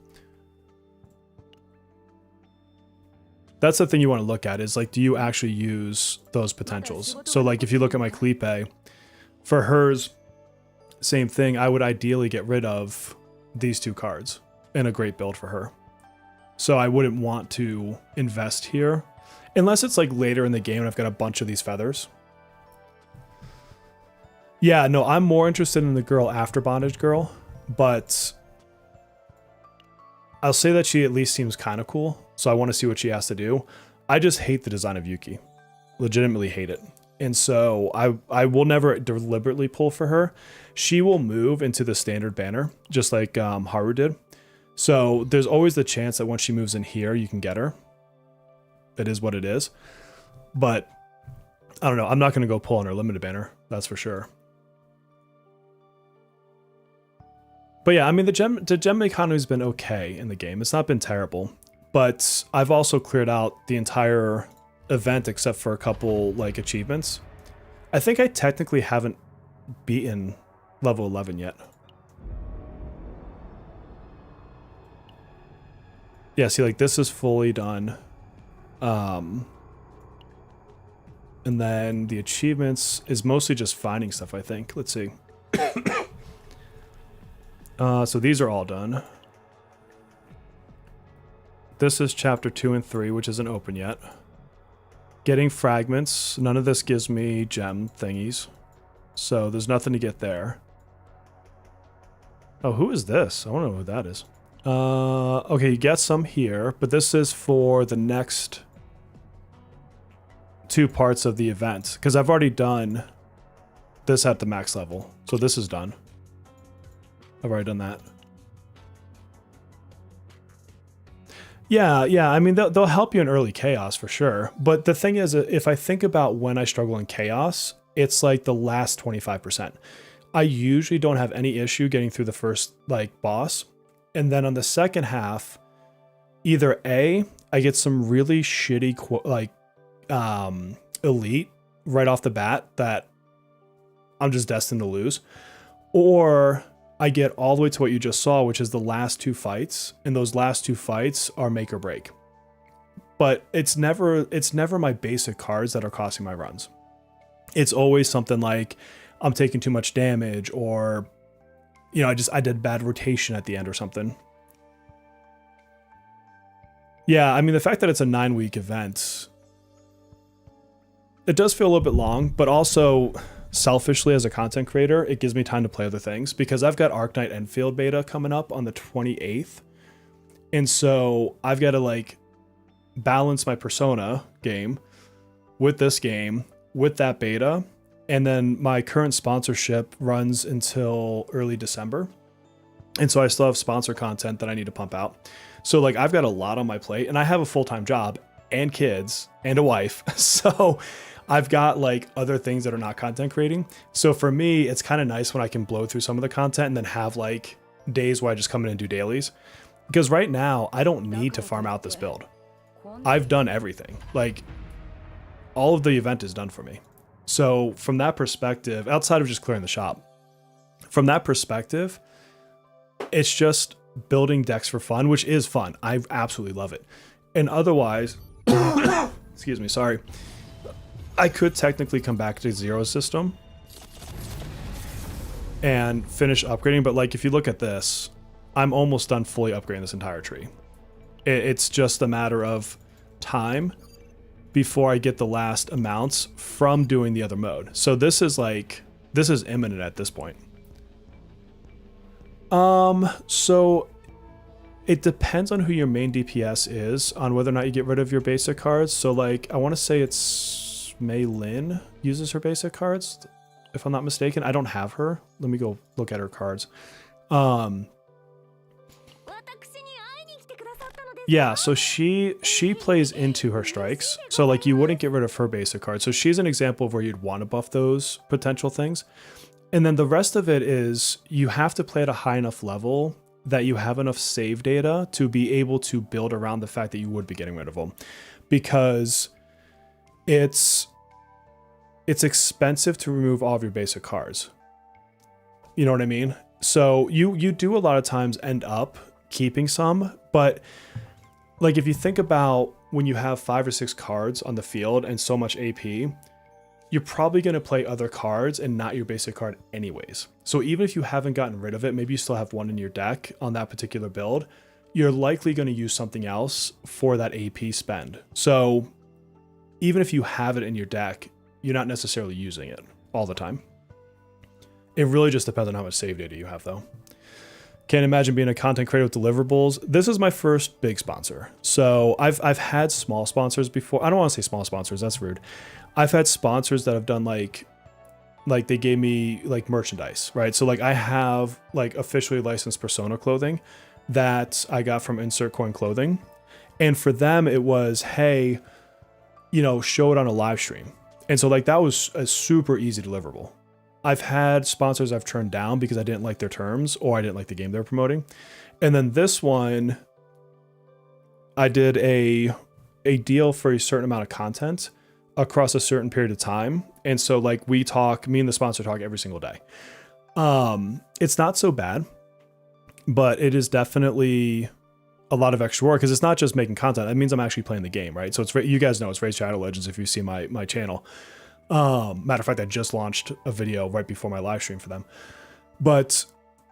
Speaker 1: That's the thing you want to look at is like, do you actually use those potentials? So like if you look at my Felipe, for hers, same thing, I would ideally get rid of these 2 cards in a great build for her. So I wouldn't want to invest here unless it's like later in the game and I've got a bunch of these feathers. Yeah, no, I'm more interested in the girl after Bondage Girl, but I'll say that she at least seems kind of cool. So I want to see what she has to do. I just hate the design of Yuki. Legitimately hate it. And so I will never deliberately pull for her. She will move into the standard banner, just like Haru did. So there's always the chance that once she moves in here, you can get her. It is what it is. But I don't know. I'm not going to go pull on her limited banner. That's for sure. But yeah, I mean, the gem economy has been okay in the game. It's not been terrible. But I've also cleared out the entire event except for a couple like achievements. I think I technically haven't beaten level 11 yet. Yeah, see, like this is fully done. And then the achievements is mostly just finding stuff, I think. Let's see. So these are all done. This is chapter 2 and 3, which isn't open yet. Getting fragments. None of this gives me gem thingies. So there's nothing to get there. Oh, who is this? I want to know who that is. Okay, you get some here, but this is for the next 2 parts of the event. Because I've already done this at the max level. So this is done. I've already done that. Yeah. I mean, they'll help you in early chaos for sure. But the thing is, if I think about when I struggle in chaos, it's like the last 25%. I usually don't have any issue getting through the first like boss. And then on the second half, either A, I get some really shitty elite right off the bat that I'm just destined to lose, or I get all the way to what you just saw, which is the last two fights, and those last two fights are make or break. But it's never my basic cards that are costing my runs. It's always something like I'm taking too much damage, or I did bad rotation at the end or something. Yeah, I mean, the fact that it's a 9-week event, it does feel a little bit long, but also selfishly as a content creator, it gives me time to play other things because I've got Arknight Enfield beta coming up on the 28th. And so I've got to like balance my Persona game with this game, with that beta. And then my current sponsorship runs until early December. And so I still have sponsor content that I need to pump out. So like I've got a lot on my plate, and I have a full-time job and kids and a wife. So I've got like other things that are not content creating. So for me, it's kind of nice when I can blow through some of the content and then have like days where I just come in and do dailies. Because right now I don't need to farm out this build. I've done everything. Like all of the event is done for me. So from that perspective, outside of just clearing the shop, from that perspective, it's just building decks for fun, which is fun. I absolutely love it. And otherwise, excuse me, sorry. I could technically come back to zero system and finish upgrading, but like if you look at this, I'm almost done fully upgrading this entire tree. It's just a matter of time before I get the last amounts from doing the other mode. So this is imminent at this point. So it depends on who your main DPS is on whether or not you get rid of your basic cards. So like, I want to say it's Mei Lin uses her basic cards, if I'm not mistaken. I don't have her. Let me go look at her cards. Yeah, so she plays into her strikes. So like you wouldn't get rid of her basic cards. So she's an example of where you'd want to buff those potential things. And then the rest of it is you have to play at a high enough level that you have enough save data to be able to build around the fact that you would be getting rid of them. Because it's expensive to remove all of your basic cards. You know what I mean? So you do a lot of times end up keeping some, but like if you think about when you have 5 or 6 cards on the field and so much AP, you're probably going to play other cards and not your basic card anyways. So even if you haven't gotten rid of it, maybe you still have one in your deck on that particular build, you're likely going to use something else for that AP spend. So even if you have it in your deck, you're not necessarily using it all the time. It really just depends on how much save data you have though. Can't imagine being a content creator with deliverables. This is my first big sponsor. So I've had small sponsors before. I don't want to say small sponsors, that's rude. I've had sponsors that have done like they gave me like merchandise, right? So like I have like officially licensed Persona clothing that I got from Insert Coin Clothing. And for them it was, hey, show it on a live stream. And so like that was a super easy deliverable. I've had sponsors I've turned down because I didn't like their terms or I didn't like the game they were promoting. And then this one, I did a deal for a certain amount of content across a certain period of time. And so like me and the sponsor talk every single day. It's not so bad, but it is definitely a lot of extra work because it's not just making content. That means I'm actually playing the game, right? So you guys know it's Raid Shadow Legends if you see my channel. Matter of fact, I just launched a video right before my live stream for them, but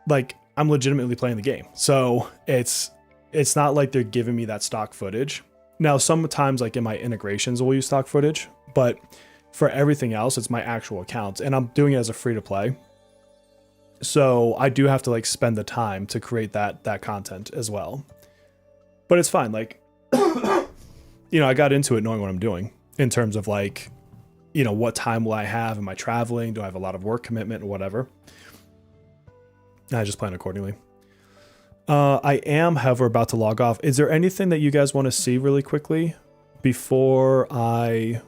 Speaker 1: like I'm legitimately playing the game. So it's not like they're giving me that stock footage. Now, sometimes like in my integrations, we'll use stock footage, but for everything else, it's my actual account and I'm doing it as a free to play. So I do have to like spend the time to create that content as well, but it's fine. Like, I got into it knowing what I'm doing in terms of like, what time will I have? Am I traveling? Do I have a lot of work commitment or whatever? And I just plan accordingly. I am, however, about to log off. Is there anything that you guys want to see really quickly before I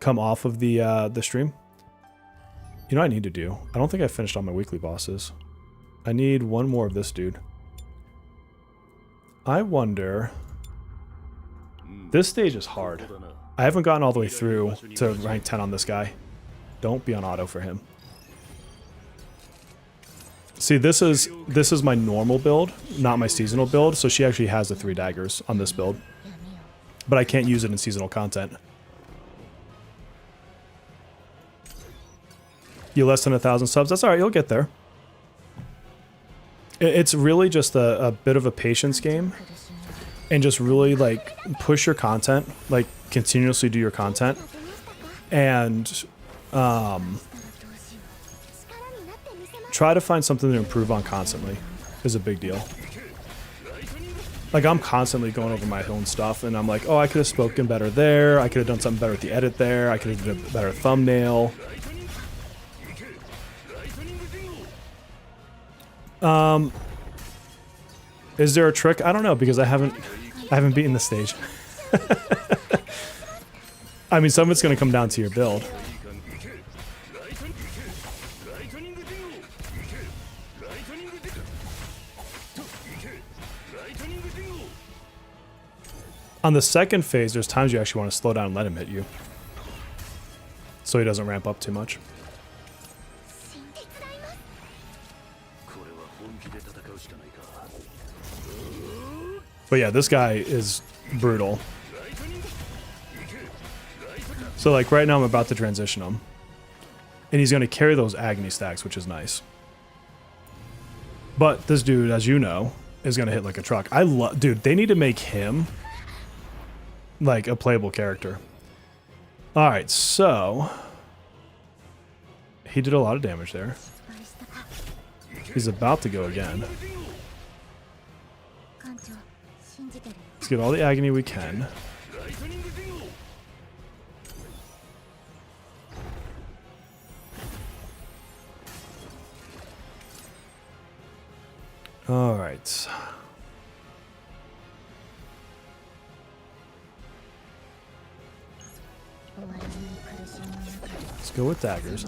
Speaker 1: come off of the stream? You know what I need to do? I don't think I finished all my weekly bosses. I need one more of this dude. I wonder... This stage is hard. I haven't gotten all the way through to rank 10 on this guy. Don't be on auto for him. See, this is my normal build, not my seasonal build, so she actually has the 3 daggers on this build. But I can't use it in seasonal content. You less than 1,000 subs? That's alright, you'll get there. It's really just a bit of a patience game. And just really, like, push your content. Like, continuously do your content. And, try to find something to improve on constantly is a big deal. Like, I'm constantly going over my own stuff, and I'm like, oh, I could have spoken better there. I could have done something better with the edit there. I could have done a better thumbnail. Is there a trick? I don't know, because I haven't beaten the stage. I mean, some of it's going to come down to your build. On the second phase, there's times you actually want to slow down and let him hit you, so he doesn't ramp up too much. But yeah, this guy is brutal. So like right now I'm about to transition him. And he's going to carry those agony stacks, which is nice. But this dude, as you know, is going to hit like a truck. Dude, they need to make him like a playable character. Alright, so... He did a lot of damage there. He's about to go again. Let's get all the agony we can. All right. Let's go with daggers.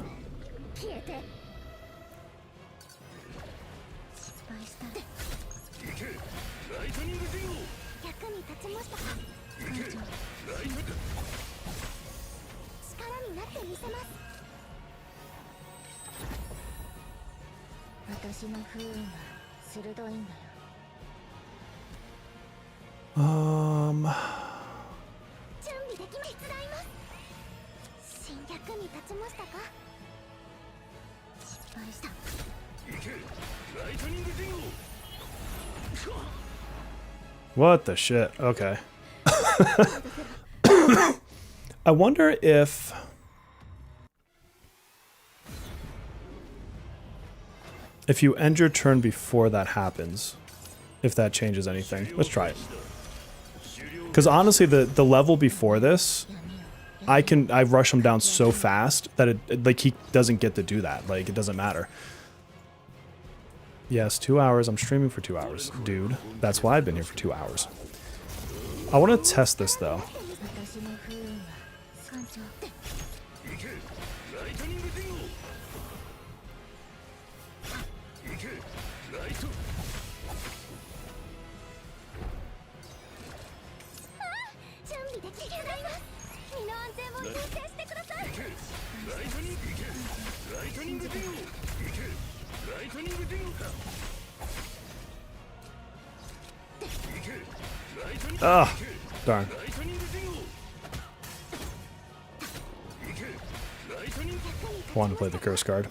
Speaker 1: What the shit? Okay. I wonder if you end your turn before that happens, if that changes anything. Let's try it. Because honestly, the level before this, I rush him down so fast that like he doesn't get to do that. Like it doesn't matter. Yes, 2 hours. I'm streaming for 2 hours, dude. That's why I've been here for 2 hours. I want to test this though. Ah, darn. Wanted to play the curse card.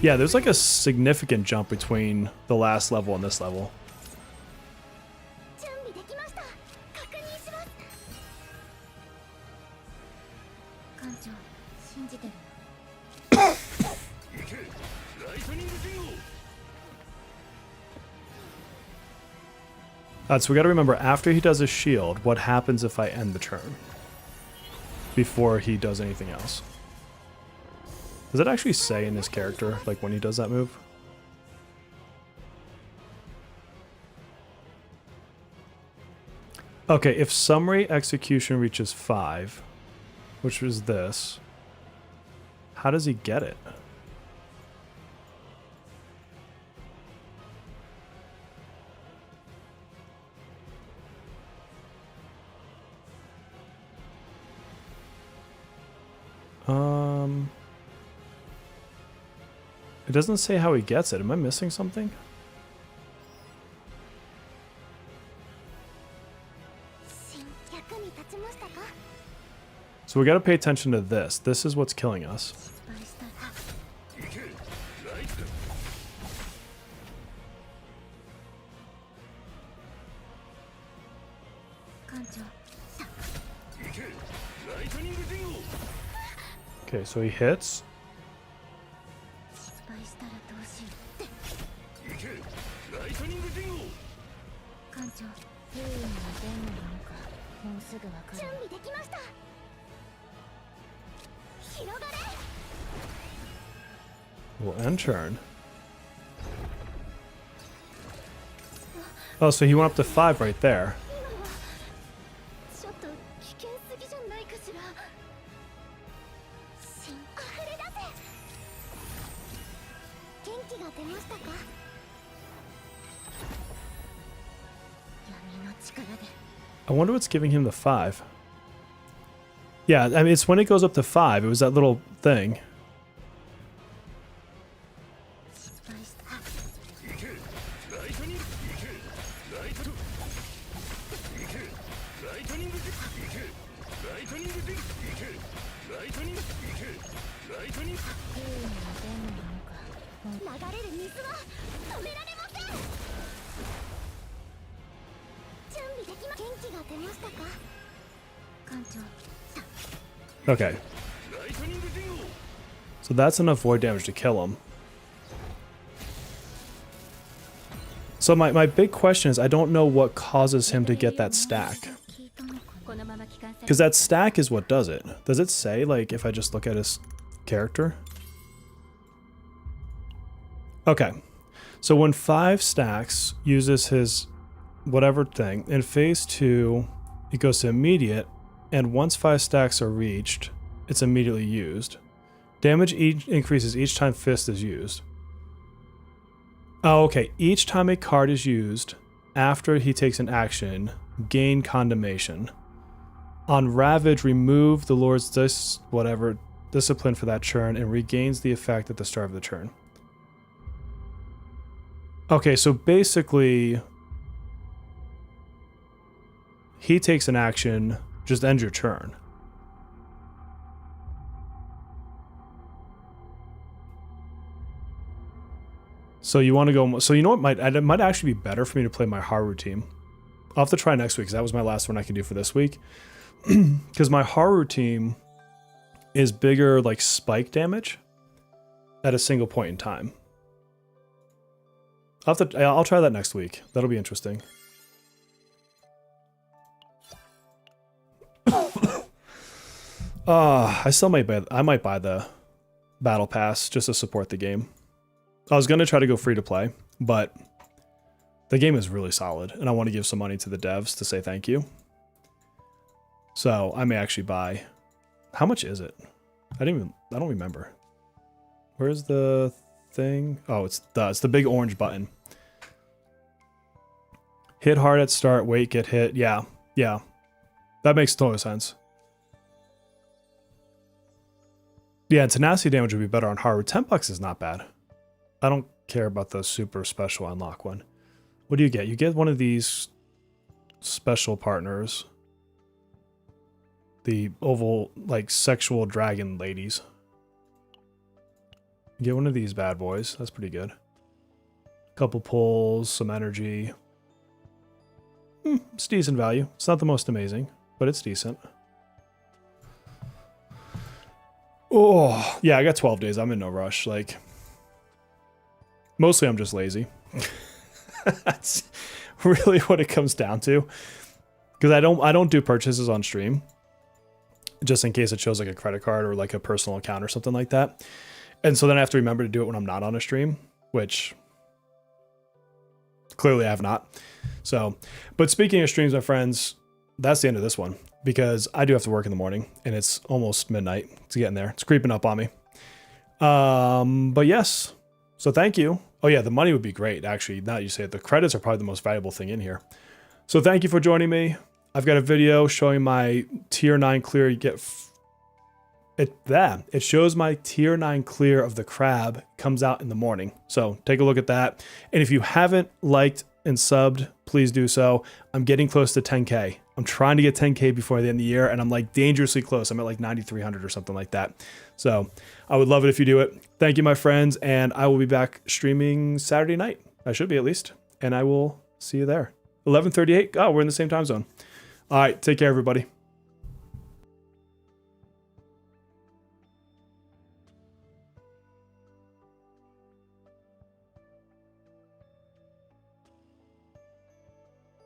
Speaker 1: Yeah, there's like a significant jump between the last level and this level. So we gotta remember, after he does his shield, what happens if I end the turn? Before he does anything else. Does it actually say in his character, like when he does that move? Okay, if summary execution reaches 5, which was this, how does he get it? It doesn't say how he gets it. Am I missing something? So we gotta pay attention to this. This is what's killing us. Okay, so he hits. We'll end turn. Oh, so he went up to 5 right there. I wonder what's giving him the 5. Yeah, I mean, it's when it goes up to 5. It was that little thing. Okay. So that's enough void damage to kill him. So my big question is, I don't know what causes him to get that stack. Because that stack is what does it. Does it say, like, if I just look at his character? Okay. So when 5 stacks uses his whatever thing, in phase 2, it goes to immediate, and once 5 stacks are reached, it's immediately used. Damage increases each time fist is used. Oh, okay. Each time a card is used after he takes an action, gain condemnation. On Ravage, remove the Lord's discipline for that turn and regains the effect at the start of the turn. Okay, so basically, he takes an action, just end your turn. So you want to go... So you know what? It might actually be better for me to play my Haru team. I'll have to try next week, because that was my last one I can do for this week. Because my Haru team is bigger, like, spike damage at a single point in time. I'll try that next week. That'll be interesting. I might buy the battle pass just to support the game. I was gonna try to go free to play, but the game is really solid, and I want to give some money to the devs to say thank you. So I may actually buy. How much is it? I don't remember. Where's the thing? Oh, it's the big orange button. Hit hard at start, wait, get hit. Yeah. That makes total sense. Yeah, and tenacity damage would be better on Haru. 10 bucks is not bad. I don't care about the super special unlock one. What do you get? You get one of these special partners. The oval, like, sexual dragon ladies. You get one of these bad boys. That's pretty good. Couple pulls, some energy. It's decent value. It's not the most amazing, but it's decent. Oh, yeah, I got 12 days. I'm in no rush. Like, mostly I'm just lazy. That's really what it comes down to. Because I don't do purchases on stream, just in case it shows like a credit card or like a personal account or something like that. And so then I have to remember to do it when I'm not on a stream, which clearly I have not. So, but speaking of streams, my friends, that's the end of this one because I do have to work in the morning and it's almost midnight. It's getting there. It's creeping up on me. But yes, so thank you. Oh yeah, the money would be great. Actually, now that you say it, the credits are probably the most valuable thing in here. So thank you for joining me. I've got a video showing my tier 9 clear. You get it shows my tier 9 clear of the crab comes out in the morning. So take a look at that. And if you haven't liked and subbed, please do so. I'm getting close to 10K. I'm trying to get 10K before the end of the year, and I'm like dangerously close. I'm at like 9,300 or something like that. So I would love it if you do it. Thank you, my friends, and I will be back streaming Saturday night. I should be at least, and I will see you there. 11:38. Oh, we're in the same time zone. All right, take care, everybody.